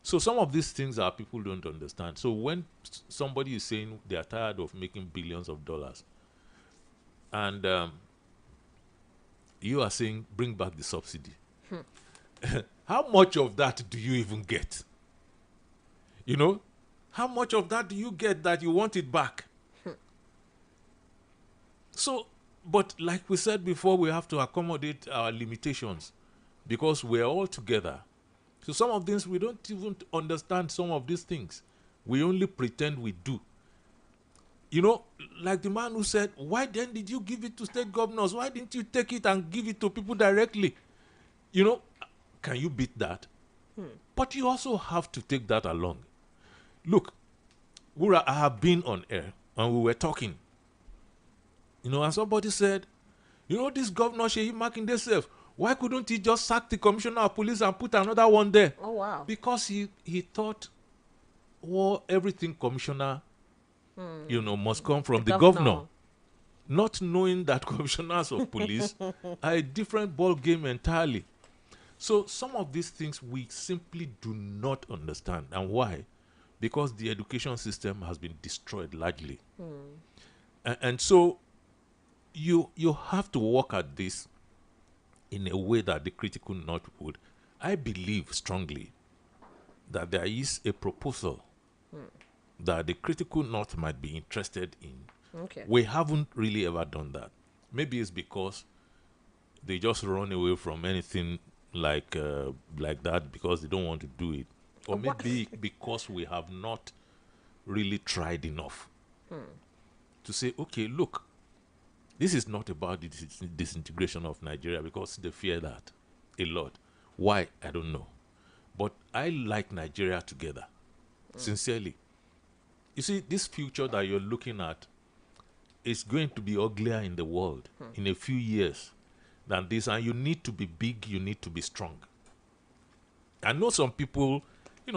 So some of these things are people don't understand. So when somebody is saying they are tired of making billions of dollars, and you are saying bring back the subsidy, how much of that do you even get? How much of that do you get that you want it back? So, but like we said before, we have to accommodate our limitations because we're all together. So some of things, we don't even understand some of these things. We only pretend we do. Like the man who said, why then did you give it to state governors? Why didn't you take it and give it to people directly? Can you beat that? But you also have to take that along. Look, Wura, I have been on air and we were talking. And somebody said, this governor Sheyi Makinde self, why couldn't he just sack the commissioner of police and put another one there? Oh, wow. Because he thought, everything commissioner, must come from the governor. Not knowing that commissioners of police are a different ball game entirely. So some of these things we simply do not understand. And why? Because the education system has been destroyed largely. And so you have to work at this in a way that the critical North would. I believe strongly that there is a proposal that the critical North might be interested in. Okay. We haven't really ever done that. Maybe it's because they just run away from anything like that because they don't want to do it. Or maybe because we have not really tried enough to say, okay, look, this is not about the disintegration of Nigeria, because they fear that a lot. Why? I don't know. But I like Nigeria together, sincerely. You see, this future that you're looking at is going to be uglier in the world in a few years than this, and you need to be big, you need to be strong. I know some people,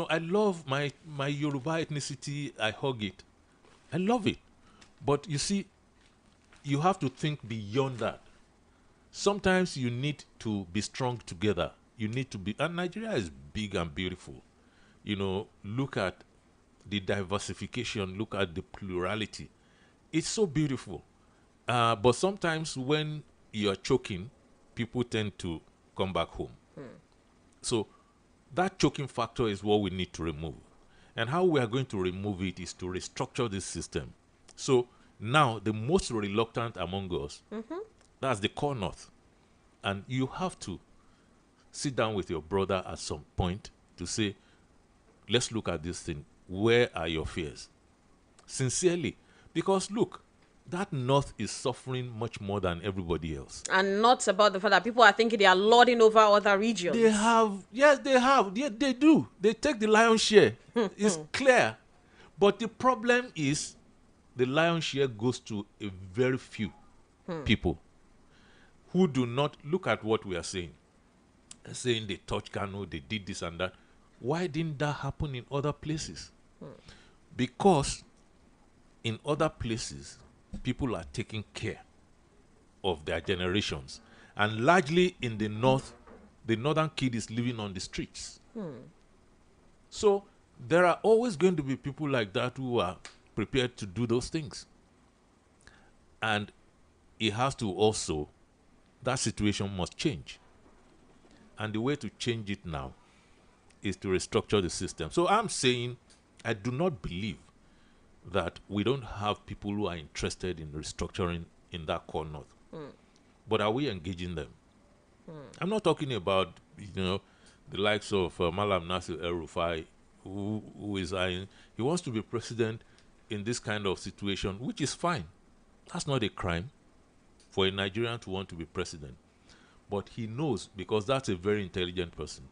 I love my Yoruba ethnicity, I hug it. I love it. But you see, you have to think beyond that. Sometimes you need to be strong together. You need to be, and Nigeria is big and beautiful. Look at the diversification, look at the plurality. It's so beautiful. But sometimes when you're choking, people tend to come back home. So that choking factor is what we need to remove. And how we are going to remove it is to restructure this system. So now the most reluctant among us, that's the core north. And you have to sit down with your brother at some point to say, let's look at this thing. Where are your fears? Sincerely. Because look, that north is suffering much more than everybody else. And not about the fact that people are thinking they are lording over other regions. They have. Yes, they have. They do. They take the lion's share. It's clear. But the problem is the lion's share goes to a very few people who do not look at what we are saying. Saying they touched Kano, they did this and that. Why didn't that happen in other places? Because in other places, people are taking care of their generations. And largely in the north, the northern kid is living on the streets. So there are always going to be people like that who are prepared to do those things. And it has to also, that situation must change. And the way to change it now is to restructure the system. So I'm saying I do not believe that we don't have people who are interested in restructuring in that core north. But are we engaging them? I'm not talking about, the likes of Malam Nasir El-Rufai, who is he wants to be president in this kind of situation, which is fine. That's not a crime for a Nigerian to want to be president. But he knows, because that's a very intelligent person.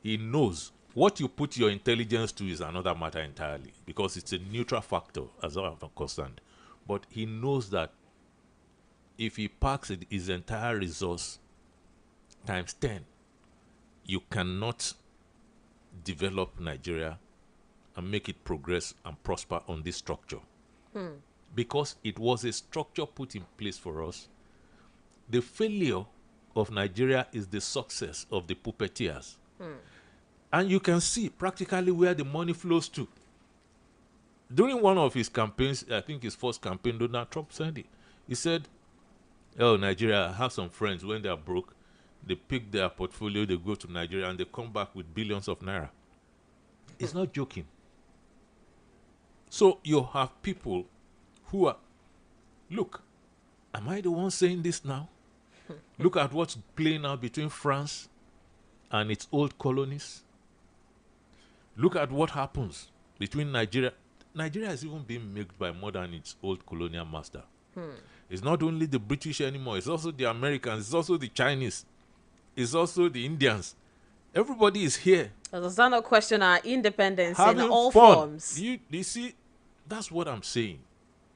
He knows what you put your intelligence to is another matter entirely, because it's a neutral factor as far as I'm concerned. But he knows that if he parks his entire resource times 10, you cannot develop Nigeria and make it progress and prosper on this structure. Because it was a structure put in place for us. The failure of Nigeria is the success of the puppeteers. And you can see practically where the money flows to. During one of his campaigns, I think his first campaign, Donald Trump said it. He said, oh, Nigeria, I have some friends, when they are broke, they pick their portfolio, they go to Nigeria, and they come back with billions of naira. It's not joking. So you have people who are, look, am I the one saying this now? Look at what's playing out between France and its old colonies. Look at what happens between Nigeria. Nigeria is even being milked by more than its old colonial master. It's not only the British anymore. It's also the Americans. It's also the Chinese. It's also the Indians. Everybody is here. Does that not question our independence having in all fun. forms? You see, that's what I'm saying.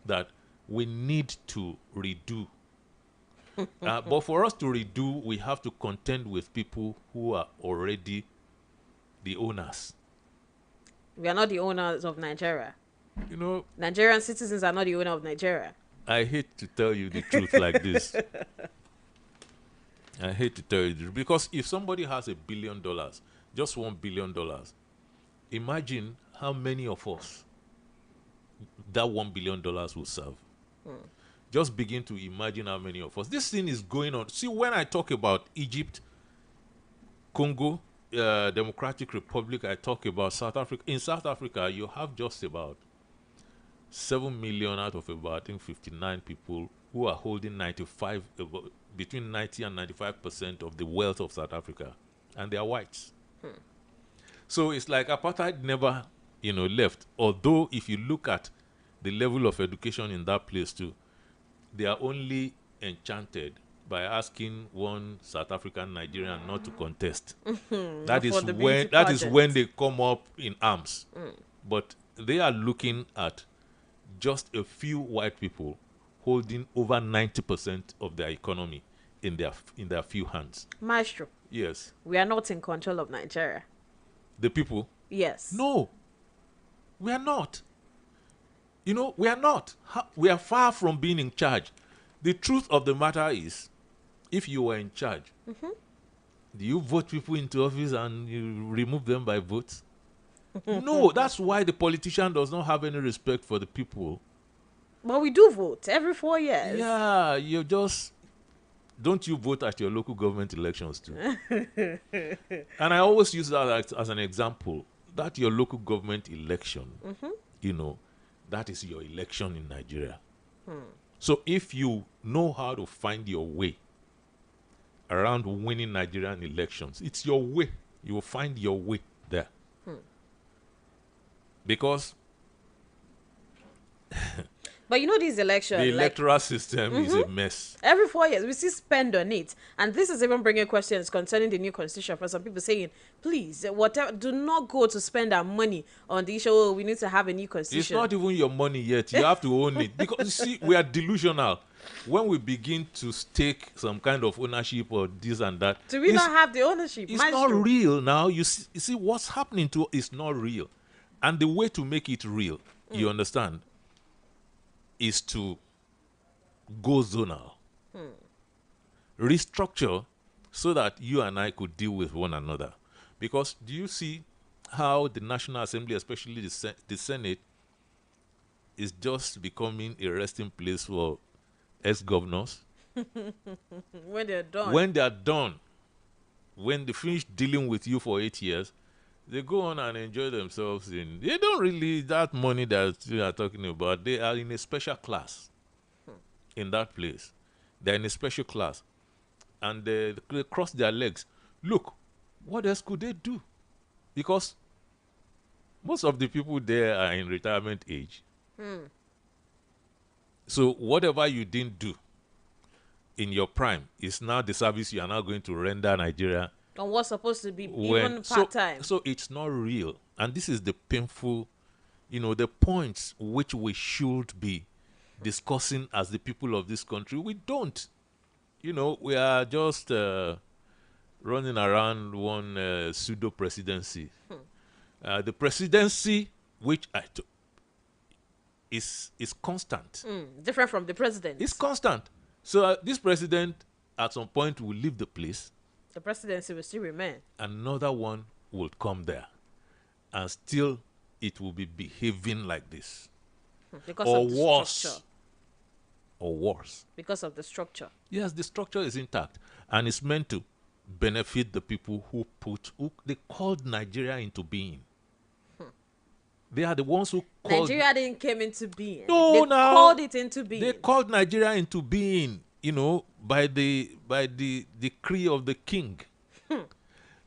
That we need to redo. But for us to redo, we have to contend with people who are already the owners. We are not the owners of Nigeria. Nigerian citizens are not the owner of Nigeria. I hate to tell you the truth like this. I hate to tell you the truth. Because if somebody has $1 billion, just $1 billion, imagine how many of us that $1 billion will serve. Just begin to imagine how many of us. This thing is going on. See, when I talk about Egypt, Congo, Democratic Republic, I talk about South Africa. In South Africa, you have just about 7 million out of about, I think, 59 people who are holding between 90 and 95% of the wealth of South Africa, and they are whites. So it's like apartheid never, left. Although if you look at the level of education in that place too, they are only enchanted by asking one South African Nigerian not to contest. That is when they come up in arms. But they are looking at just a few white people holding over 90% of their economy in their few hands. Maestro. Yes. We are not in control of Nigeria. The people? Yes. No. We are not. We are not. We are far from being in charge. The truth of the matter is, if you were in charge, do you vote people into office and you remove them by votes? No, that's why the politician does not have any respect for the people. But we do vote every 4 years. Yeah, don't you vote at your local government elections too? And I always use that as an example, that your local government election, that is your election in Nigeria. So if you know how to find your way around winning Nigerian elections, it's your way. You will find your way there. Because but this election, the electoral system is a mess. Every 4 years, we see spend on it. And this is even bringing questions concerning the new constitution for some people saying, please, whatever, do not go to spend our money on the issue. We need to have a new constitution. It's not even your money yet. You have to own it. Because, you see, we are delusional. When we begin to stake some kind of ownership or this and that. Do we not have the ownership? It's not real now. You see, what's happening to it is not real. And the way to make it real, you understand, is to go zonal. Restructure so that you and I could deal with one another. Because do you see how the National Assembly, especially the Senate, is just becoming a resting place for ex-governors? When they're done. When they are done, when they finish dealing with you for 8 years, they go on and enjoy themselves. They don't really, that money that you are talking about, they are in a special class in that place. They're in a special class. And they cross their legs. Look, what else could they do? Because most of the people there are in retirement age. So whatever you didn't do in your prime is now the service you are now going to render Nigeria. On what's supposed to be even part-time. So it's not real. And this is the painful, the points which we should be discussing as the people of this country. We don't. We are just running around one pseudo-presidency. The presidency, which is constant. Different from the president. It's constant. So this president, at some point, will leave the place. The presidency will still remain. Another one will come there. And still, it will be behaving like this. Because of the structure. Or worse. Because of the structure. Yes, the structure is intact. And it's meant to benefit the people who they called Nigeria into being. They are the ones who called... Nigeria didn't come into being. No, they called it into being. They called Nigeria into being, by the decree of the king.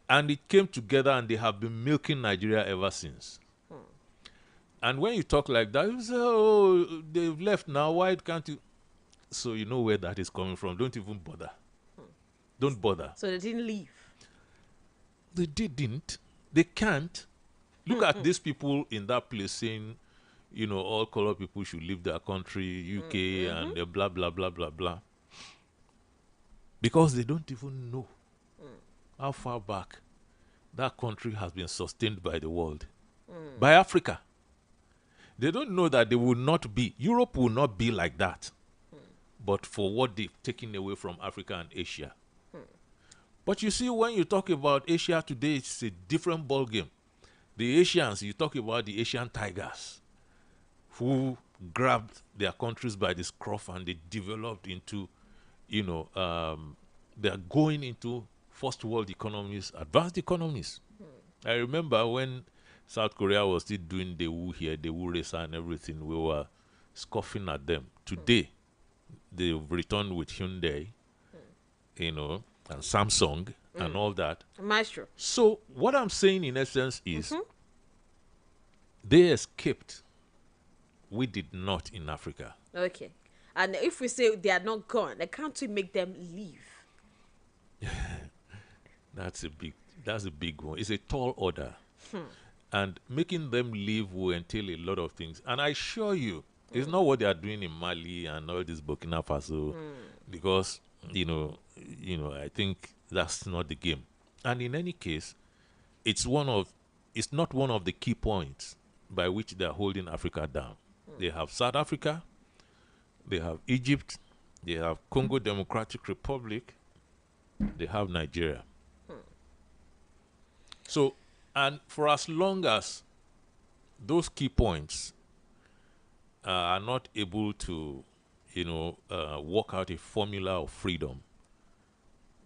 And it came together and they have been milking Nigeria ever since. And when you talk like that, you say, oh, they've left now, why can't you? So you know where that is coming from. Don't even bother. Don't bother. So they didn't leave. They didn't. They can't. Look at these people in that place saying, all colored people should leave their country, UK, and blah, blah, blah, blah, blah. Because they don't even know how far back that country has been sustained by the world, by Africa. They don't know that they will not be, Europe will not be like that, but for what they've taken away from Africa and Asia. But you see, when you talk about Asia today, it's a different ballgame. The Asians, you talk about the Asian tigers who grabbed their countries by the scruff and they developed into, they're going into first world economies, advanced economies. I remember when South Korea was still doing the Wu here, the Wu racer and everything, we were scoffing at them. Today, they've returned with Hyundai, you know, and Samsung and all that. Maestro. So what I'm saying in essence is they escaped. We did not in Africa. Okay. And if we say they are not gone, then can't we make them leave? That's a big one. It's a tall order. And making them leave will entail a lot of things. And I assure you, it's not what they are doing in Mali and all this Burkina Faso, because you know, I think that's not the game. And in any case, it's not one of the key points by which they are holding Africa down. They have South Africa, they have Egypt, they have Congo Democratic Republic, they have Nigeria. So, and for as long as those key points are not able to, work out a formula of freedom,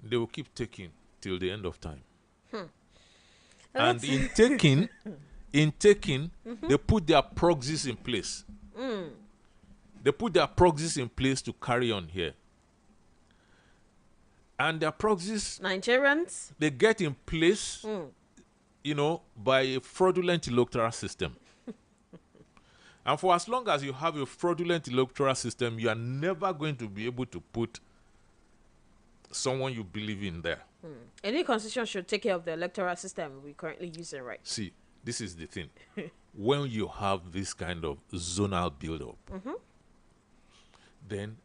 they will keep taking till the end of time. And in taking, they put their proxies in place. They put their proxies in place to carry on here. And their proxies, Nigerians, they get in place, by a fraudulent electoral system. And for as long as you have a fraudulent electoral system, you are never going to be able to put someone you believe in there. Any constitution should take care of the electoral system we're currently using, right? See, this is the thing. When you have this kind of zonal build-up, then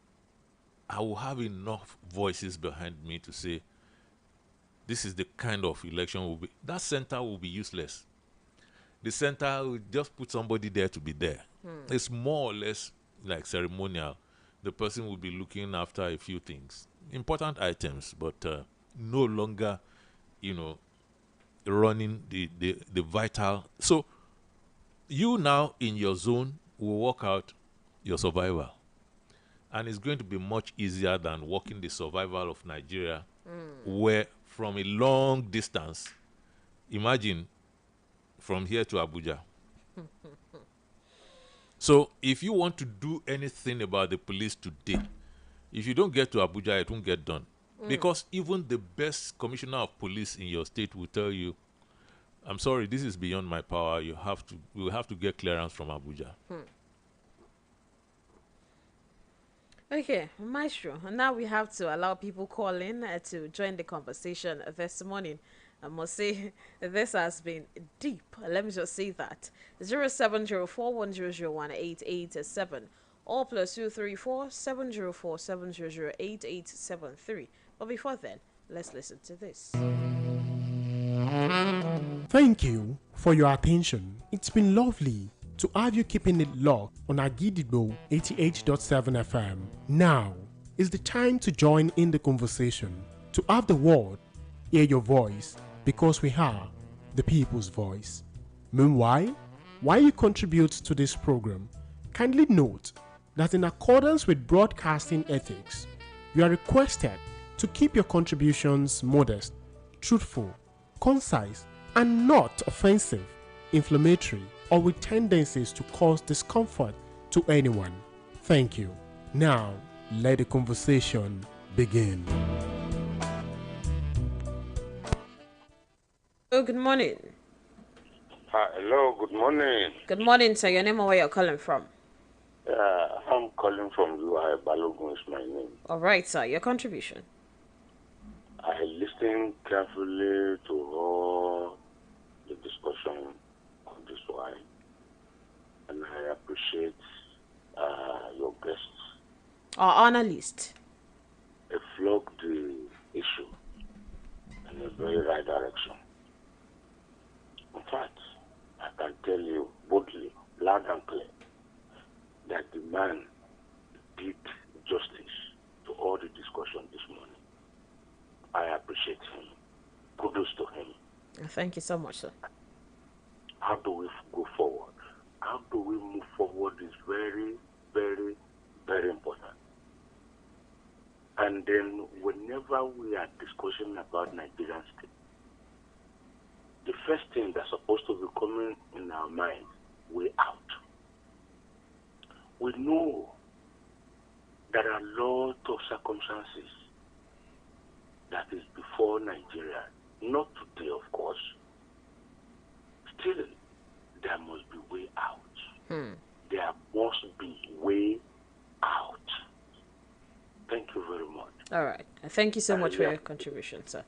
I will have enough voices behind me to say, this is the kind of election will be. That center will be useless. The center will just put somebody there to be there. It's more or less like ceremonial. The person will be looking after a few things, important items, but no longer, running the vital. So you now in your zone will work out your survival. And it's going to be much easier than working the survival of Nigeria, where from a long distance, imagine from here to Abuja. So if you want to do anything about the police today, if you don't get to Abuja, it won't get done. Because even the best commissioner of police in your state will tell you, I'm sorry, this is beyond my power. We'll have to get clearance from Abuja. Okay, Maestro. Now we have to allow people call in to join the conversation this morning. I must say, this has been deep. Let me just say that. 070410018887 or +234 704 7008873. But before then, let's listen to this. Thank you for your attention. It's been lovely to have you keeping it locked on Agidigbo 88.7 FM. Now is the time to join in the conversation, to have the word, hear your voice, because we are the people's voice. Meanwhile, while you contribute to this program, kindly note that in accordance with broadcasting ethics, you are requested to keep your contributions modest, truthful, concise, and not offensive, inflammatory, or with tendencies to cause discomfort to anyone. Thank you. Now, let the conversation begin. Oh, good morning. Hello, good morning. Good morning, sir. Your name and where you're calling from? I'm calling from UI. Balogun is my name. All right, sir. Your contribution. I listened carefully to all the discussion on this one, and I appreciate your guests. Our analyst. They flogged the issue in a very right direction. In fact, I can tell you boldly, loud and clear, that the man did justice to all the discussion this morning. I appreciate him. Kudos to him. Thank you so much, sir. How do we go forward? How do we move forward is very, very, very important. And then whenever we are discussing about Nigerian state, the first thing that's supposed to be coming in our mind, way out. We know there are a lot of circumstances that is before Nigeria. Not today, of course. Still, there must be way out. There must be way out. Thank you very much. All right. Thank you so much for your contribution, sir.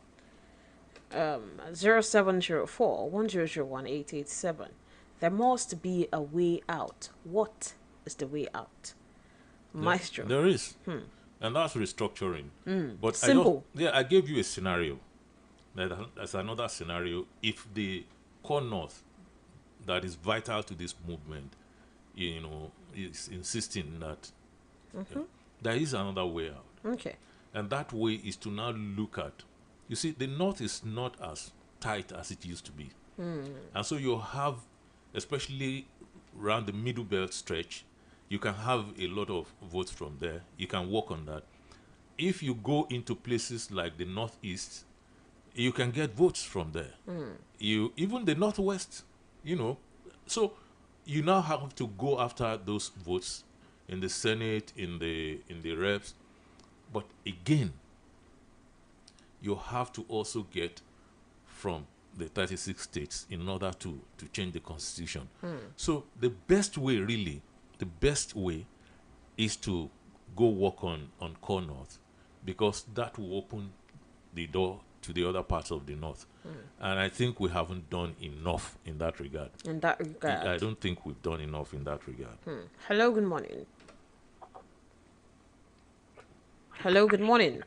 0704-1001-887. There must be a way out. What is the way out? Maestro. There is. And that's restructuring. But simple. I gave you a scenario. That's another scenario. If the core north that is vital to this movement, is insisting that there is another way out. Okay. And that way is to now look at, you see, the north is not as tight as it used to be. And so you have, especially around the middle belt stretch, you can have a lot of votes from there. You can work on that. If you go into places like the northeast, you can get votes from there. Even the northwest, so you now have to go after those votes in the Senate, in the reps. But again, you have to also get from the 36 states in order to change the constitution. So the best way is to go work on core north, because that will open the door to the other parts of the north. And I think we haven't done enough in that regard. I don't think we've done enough in that regard. Hello, good morning. Hello, good morning.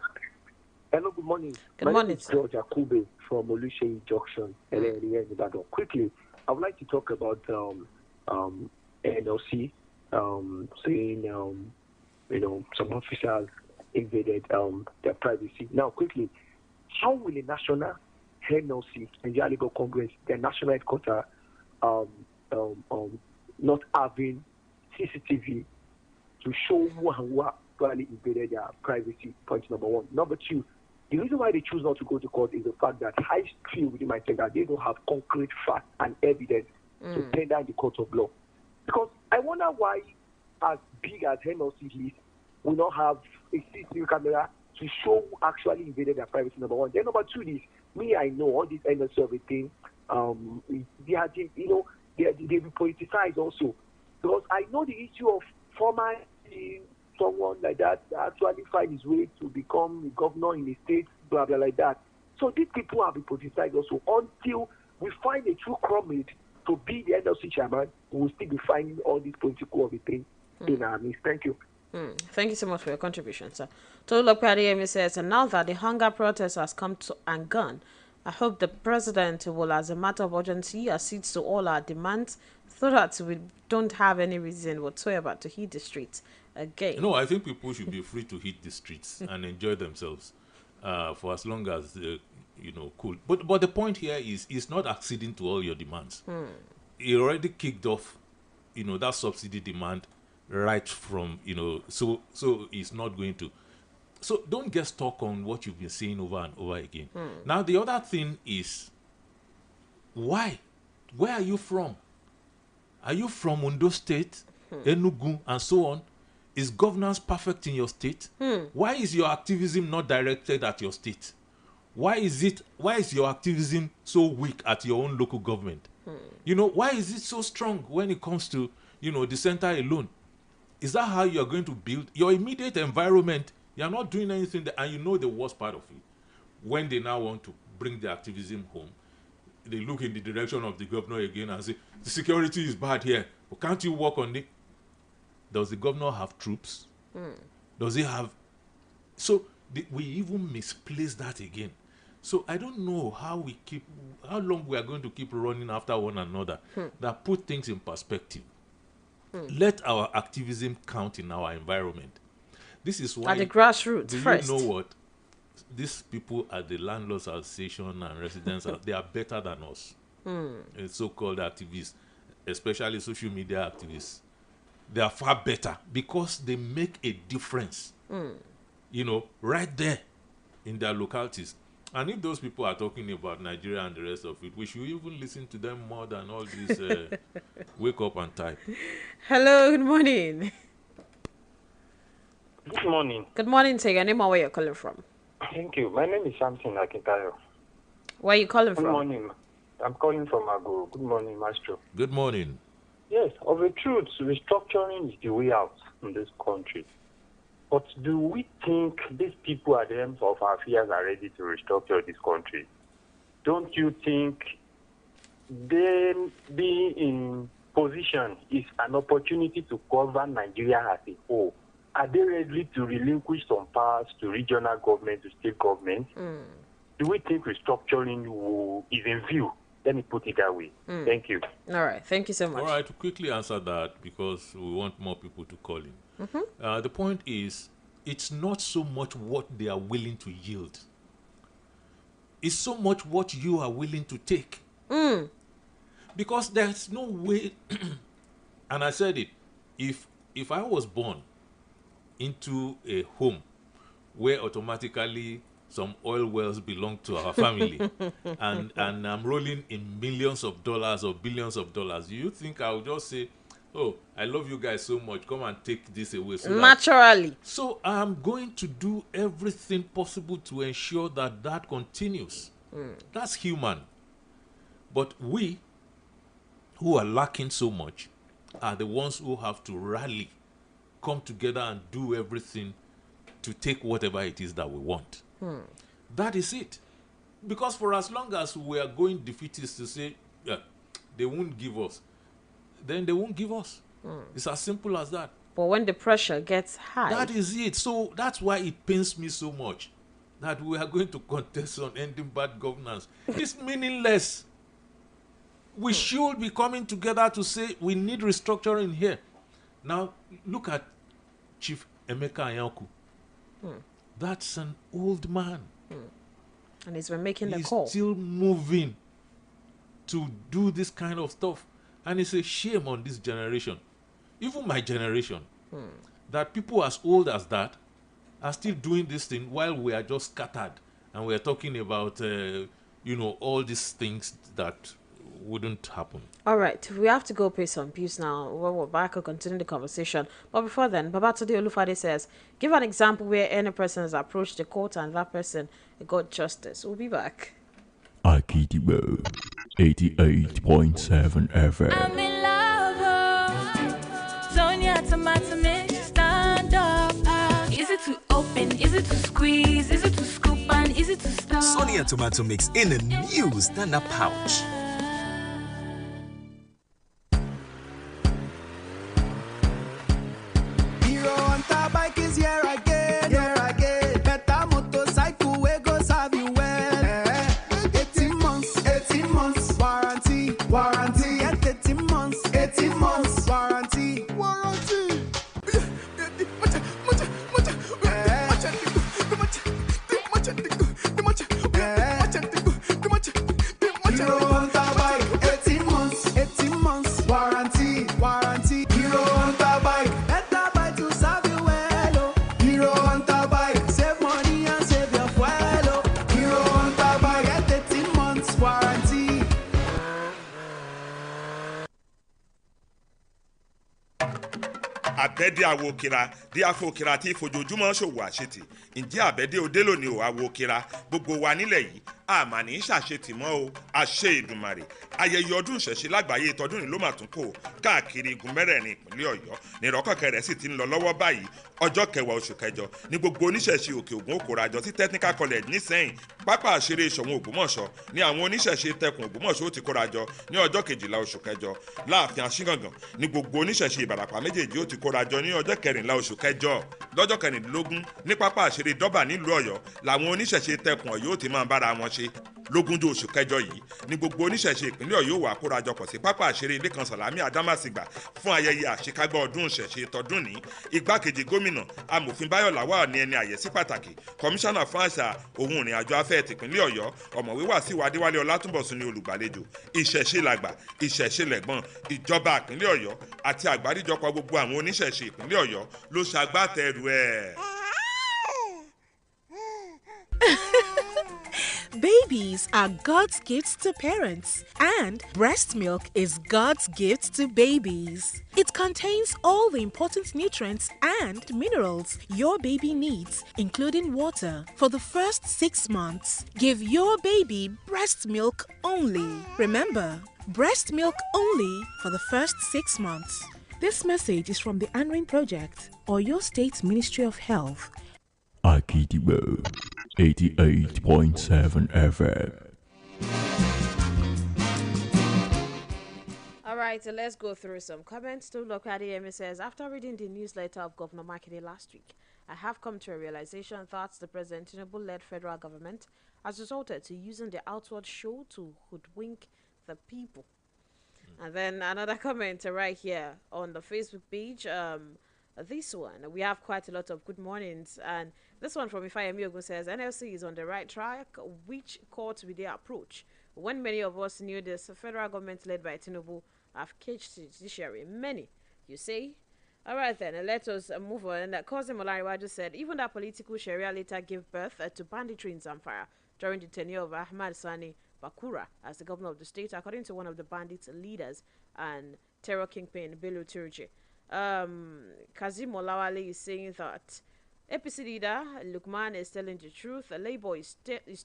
Hello, good morning. Good morning, sir. George Akube from Oluseyi Junction, in Ibadan. Quickly, I would like to talk about NLC saying, some officers invaded their privacy. Now, quickly, how will a national NLC, Nigeria Legal Congress, their national headquarters, not having CCTV to show who and who actually invaded their privacy? Point number one. Number two, the reason why they choose not to go to court is the fact that I feel within myself that they don't have concrete facts and evidence to tender in the court of law. Because I wonder why, as big as NLC is, we not have a CCTV camera to show who actually invaded their privacy, number one. Then number two is, I know all this NLC of a thing, they be politicized also. Because I know the issue of former someone like that actually find his way to become a governor in a state, blah, blah, like that. So these people have been politicized also. Until we find a true comrade to be the NLC chairman, we will still be finding all these political of a thing in our midst. Thank you. Thank you so much for your contribution, sir. Tolu Padiemi says, and now that the hunger protest has come to and gone, I hope the president will, as a matter of urgency, accede to all our demands so that we don't have any reason whatsoever to hit the streets again. No, I think people should be free to hit the streets and enjoy themselves for as long as cool. But the point here is not acceding to all your demands. He already kicked off, that subsidy demand right from, so it's not going to. So don't get stuck on what you've been saying over and over again. Now, the other thing is, why? Where are you from? Are you from Ondo State, Enugu, and so on? Is governance perfect in your state? Why is your activism not directed at your state? Why is your activism so weak at your own local government? Why is it so strong when it comes to, the center alone? Is that how you're going to build your immediate environment? You're not doing anything there, and the worst part of it. When they now want to bring the activism home, they look in the direction of the governor again and say, the security is bad here. But can't you work on it? Does the governor have troops? Does he have... So we even misplace that again. So I don't know how long we are going to keep running after one another that put things in perspective. Let our activism count in our environment. This is why... At the grassroots first. You know what? These people at the Landlords Association and Residents, they are better than us. So-called activists, especially social media activists. They are far better because they make a difference, right there in their localities. And if those people are talking about Nigeria and the rest of it, we should even listen to them more than all this wake up and type. Hello, good morning. Good morning. Good morning, say your name and where you're calling from. Thank you. My name is Samson Akintayo. Where are you calling Good from? morning. I'm calling from Ago. Good morning, Maestro. Good morning. Yes, of a truth, restructuring is the way out in this country. But do we think these people at the end of our affairs are ready to restructure this country? Don't you think them being in position is an opportunity to govern Nigeria as a whole? Are they ready to relinquish some powers to regional government, to state government? Do we think restructuring is in view? Let me put it that way. Thank you. All right. Thank you so much. All right, to quickly answer that, because we want more people to call in. The point is, it's not so much what they are willing to yield. It's so much what you are willing to take. Because there's no way, and I said it, if I was born into a home where automatically some oil wells belong to our family and I'm rolling in millions of dollars or billions of dollars, do you think I'll just say, oh, I love you guys so much, come and take this away? Naturally. So I'm going to do everything possible to ensure that that continues. That's human. But we, who are lacking so much, are the ones who have to rally, come together and do everything to take whatever it is that we want. That is it. Because for as long as we are going defeatist to say, yeah, they won't give us, then they won't give us. It's as simple as that. But when the pressure gets high... That is it. So that's why it pains me so much that we are going to contest on ending bad governance. It's meaningless. We should be coming together to say we need restructuring here. Now, look at Chief Emeka Anyanku. That's an old man. And he's been making the call. He's still moving to do this kind of stuff. And it's a shame on this generation, even my generation, that people as old as that are still doing this thing while we are just scattered. And we are talking about, all these things that wouldn't happen. All right, we have to go pay some bills now. When we're back, we'll continue the conversation. But before then, Babatunde Olufade says, give an example where any person has approached the court and that person got justice. We'll be back. Akidibo 88.7 FM. I'm in love. Sonia tomato mix, stand up. Easy to open, easy to squeeze, easy to scoop and easy to stir. Sonia tomato mix in a new stand-up pouch. Àbẹ́dé Awokira dí afokira tí ìfojoojúmọ́ ṣòwò àṣetì ǹjẹ́ àbẹ́dé òde lónìí ò Awokira gbogbo wa nílẹ̀ yìí àmà ní ṣàṣetì mọ́ o àṣẹ Èdùmàrè ayẹyẹ ọdún ìṣẹ̀ṣe lágbàáyé tọdún ní ló mà tún kò káàkiri igun mẹ́rẹ̀ẹ̀rin ìpínlẹ̀ Ọ̀yọ́ nírọ́kọ̀kẹ́ rẹ̀ sì ti ń lọ lọ́wọ́ báyìí ọjọ́ 10 oṣù kẹjọ ní gbogbo oníṣẹ̀ṣe òkè ògùn òkòrajọ sí Technical College nísẹ̀yìn pápá àṣeré Ìṣọ̀ún Ògbómọ̀ṣọ́ ní àwọn oníṣẹ̀ṣe tẹkùn Ògbómọ̀ṣọ́ ó ti kórajọ ní ọjọ́ 12 oṣù kẹjọ láàfin Aṣígàngàn ní gbogbo oníṣẹ̀ṣe Ìbàràpá méjèèjì ó ti kórajọ ní ọjọ́ 14 oṣù kẹjọ lọ́jọ́ 15 ní pápá àṣeré Dọ́bà nílùú Ọ̀yọ́ làwọn oníṣẹ̀ṣe tẹkùn Ọ̀yọ́ ó ti máa bára wọn ṣe lógúnjọ́ oṣù kẹjọ yìí ní gbogbo oníṣẹ̀ṣe ìpínlẹ̀ Ọ̀yọ́ wà kórajọpọ̀ sí pápá àṣeré Lékan Sàlámì Adámàsìgbà fún ayẹyẹ àṣekágbá ọdún ìṣẹ̀ṣe tọdún ní igbákejì gómìnà amòfin Báyọ̀ Làwà ní ẹni àyẹ́sí pàtàkì kọmíṣánná fún àṣà òun ìrìn àjò afẹ́ tìpínlẹ̀ Ọ̀yọ́ ọ̀mọ̀wé Wàsíù Adéwálé Ọlátúnbọ̀sún ní olùgbàlejò ìṣẹ̀ṣe làgbà ìṣẹ̀ṣe lẹ̀gbọ́n ìjọba ìpínlẹ̀ Ọ̀yọ́ àti àgbáríjọpọ̀ gbogbo àwọn oníṣẹ̀ṣe ìpínlẹ̀ Ọ̀yọ́ ló ṣagbátẹrù ẹ̀. Babies are God's gifts to parents, and breast milk is God's gift to babies. It contains all the important nutrients and minerals your baby needs, including water, for the first 6 months. Give your baby breast milk only. Remember, breast milk only for the first 6 months. This message is from the ANRIN Project or your state's Ministry of Health. Akidibo 88.7 FM. All right, so let's go through some comments. To look at it, says, after reading the newsletter of Governor Makinde last week, I have come to a realization that the President Tinubu-led federal government has resorted to using the outward show to hoodwink the people. And then another comment right here on the Facebook page. This one, we have quite a lot of good mornings. And this one from Ifayemi Ogun says, NLC is on the right track. Which court will they approach? When many of us knew this federal government led by Tinubu have caged the judiciary. Many, you say? All right, then, let us move on. Kozim Olariwaju said, even that political Sharia later gave birth to banditry in Zamfara during the tenure of Ahmad Sani Bakura as the governor of the state, according to one of the bandits' leaders and terror kingpin, Bello Turji. Kazim Olawale is saying that APC leader Lukman is telling the truth. Labour is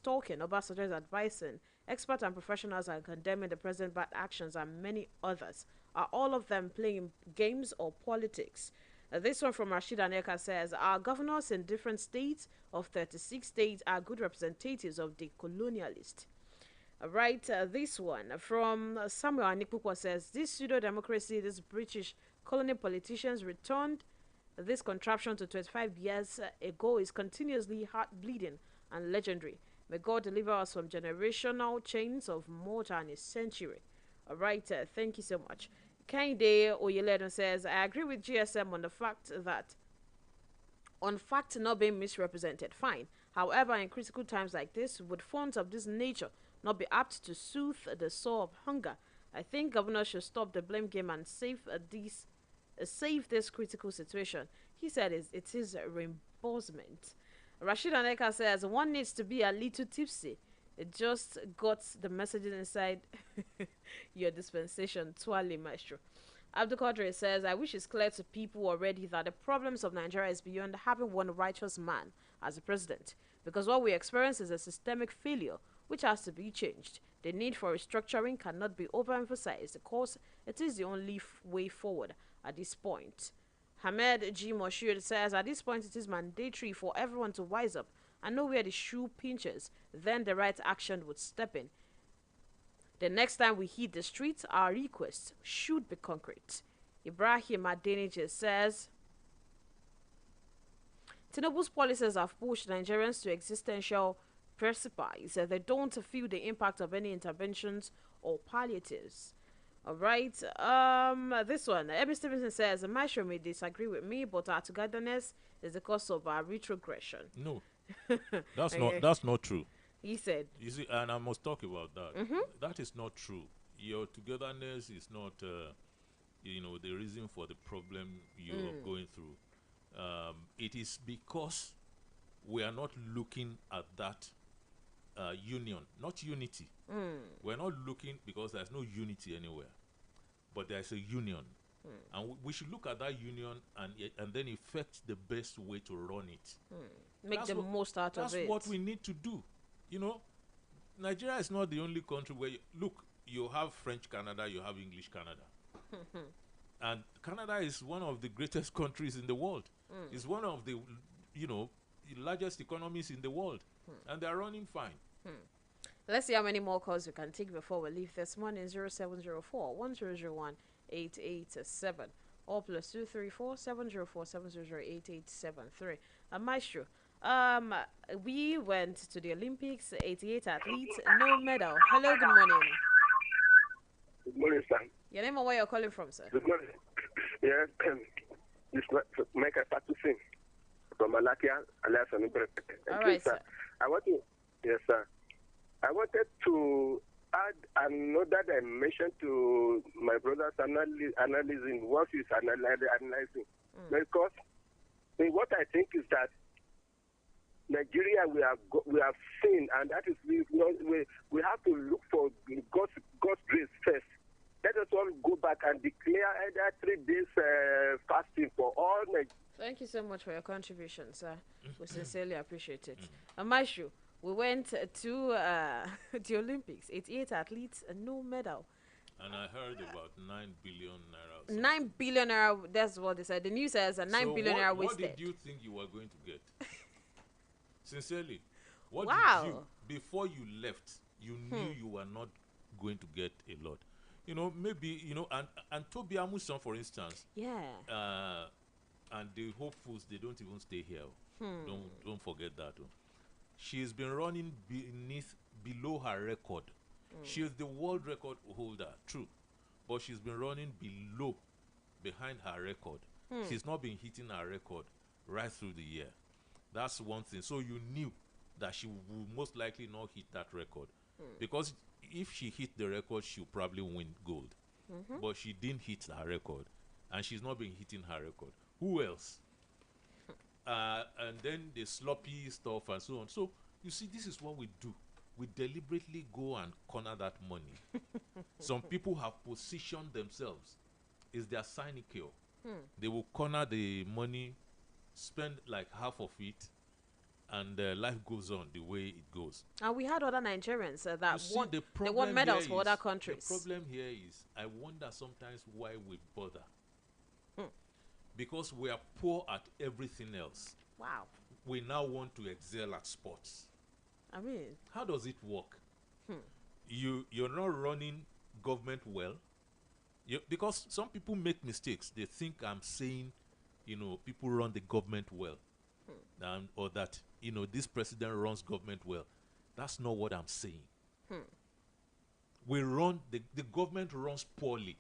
talking. Obasanjo is advising. Experts and professionals are condemning the president's bad actions, and many others. Are all of them playing games or politics? This one from Rashid Aneka says, our governors in different states of 36 states are good representatives of the colonialist. Right, this one from Samuel Anikpukwa says, this pseudo-democracy, these British colonial politicians returned this contraption to 25 years ago is continuously heart-bleeding and legendary. May God deliver us from generational chains of more than a century. All right, thank you so much. Kainde Oyeledo says, I agree with GSM on the fact not being misrepresented. Fine. However, in critical times like this, would funds of this nature not be apt to soothe the sore of hunger? I think governors should stop the blame game and save this critical situation. He said it is a reimbursement. Rashid Aneka says, one needs to be a little tipsy. It just got the messages inside your dispensation. Twali Maestro. Abdul Qadri says, I wish it's clear to people already that the problems of Nigeria is beyond having one righteous man as a president. Because what we experience is a systemic failure which has to be changed. The need for restructuring cannot be overemphasized because it is the only way forward at this point. Hamed G. Moshir says, at this point it is mandatory for everyone to wise up and know where the shoe pinches. Then the right action would step in. The next time we hit the streets, our request should be concrete. Ibrahim Adeniji says, Tinubu's policies have pushed Nigerians to existential precipice. They don't feel the impact of any interventions or palliatives. All right. This one, Ebby Stevenson says, Maestro may disagree with me, but our togetherness is the cause of our retrogression. No, that's not true. He said. You see, and I must talk about that. Mm-hmm. That is not true. Your togetherness is not, the reason for the problem you're going through. It is because we are not looking at that union, not unity. We're not looking because there's no unity anywhere, but there's a union, and we should look at that union and then effect the best way to run it. Make the most out of it. That's what we need to do. Nigeria is not the only country where you have French Canada, you have English Canada. And Canada is one of the greatest countries in the world. It's one of the, largest economies in the world. And they're running fine. Let's see how many more calls we can take before we leave this morning. 0704 1001 887 or +234 704 700 8873. Maestro, we went to the Olympics, 88 athletes, no medal. Hello, good morning. Good morning, sir. Your name and where you're calling from, sir? Good morning. Yes, this is Michael Patusin from Malakia, alias Anubere. All right, sir. Yes, sir. I wanted to add another dimension to my brother's analyzing what he's analyzing. Because what I think is that Nigeria we have seen, and that is we have to look for God's grace first. Let us all go back and declare either 3 days fasting for all Nigerians. Thank you so much for your contribution, sir. We sincerely appreciate it. Maestro, we went to the Olympics. 88 athletes, no medal. And I heard about 9 billion naira. 9 billion naira, that's what they said. The news says a 9 billion naira wasted. What did you think you were going to get? Sincerely, what wow. did you, before you left, you knew you were not going to get a lot? You know, maybe, and Toby Amusan, for instance. Yeah. And the hopefuls, they don't even stay here. Don't forget that. She has been running below her record. She is the world record holder, true, but she's been running behind her record. She's not been hitting her record right through the year. That's one thing. So you knew that she would most likely not hit that record, because if she hit the record, she'll probably win gold. But she didn't hit her record, and she's not been hitting her record. Who else? And then the sloppy stuff and so on. So you see, this is what we do. We deliberately go and corner that money. Some people have positioned themselves. It's their sinecure. They will corner the money, spend like half of it, and life goes on the way it goes. And we had other Nigerians that won medals for other countries. The problem here is, I wonder sometimes why we bother. Because we are poor at everything else. Wow. We now want to excel at sports. I mean, how does it work? You're not running government well. Because some people make mistakes. They think I'm saying, people run the government well, or that this president runs government well. That's not what I'm saying. We run the government runs poorly,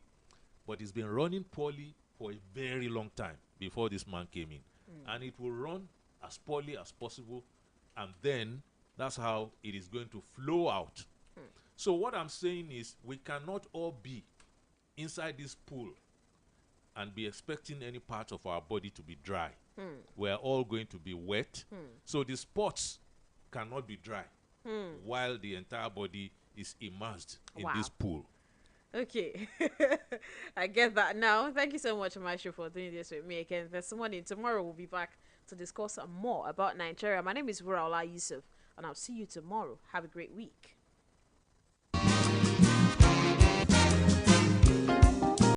but it's been running poorly for a very long time before this man came in, and it will run as poorly as possible, and then that's how it is going to flow out. So what I'm saying is, we cannot all be inside this pool and be expecting any part of our body to be dry. We're all going to be wet. So the spots cannot be dry while the entire body is immersed in this pool. Okay. I get that now. Thank you so much, Maestro, for doing this with me again this morning. Tomorrow we'll be back to discuss more about Nigeria. My name is Wuraola Yusuff, and I'll see you tomorrow. Have a great week.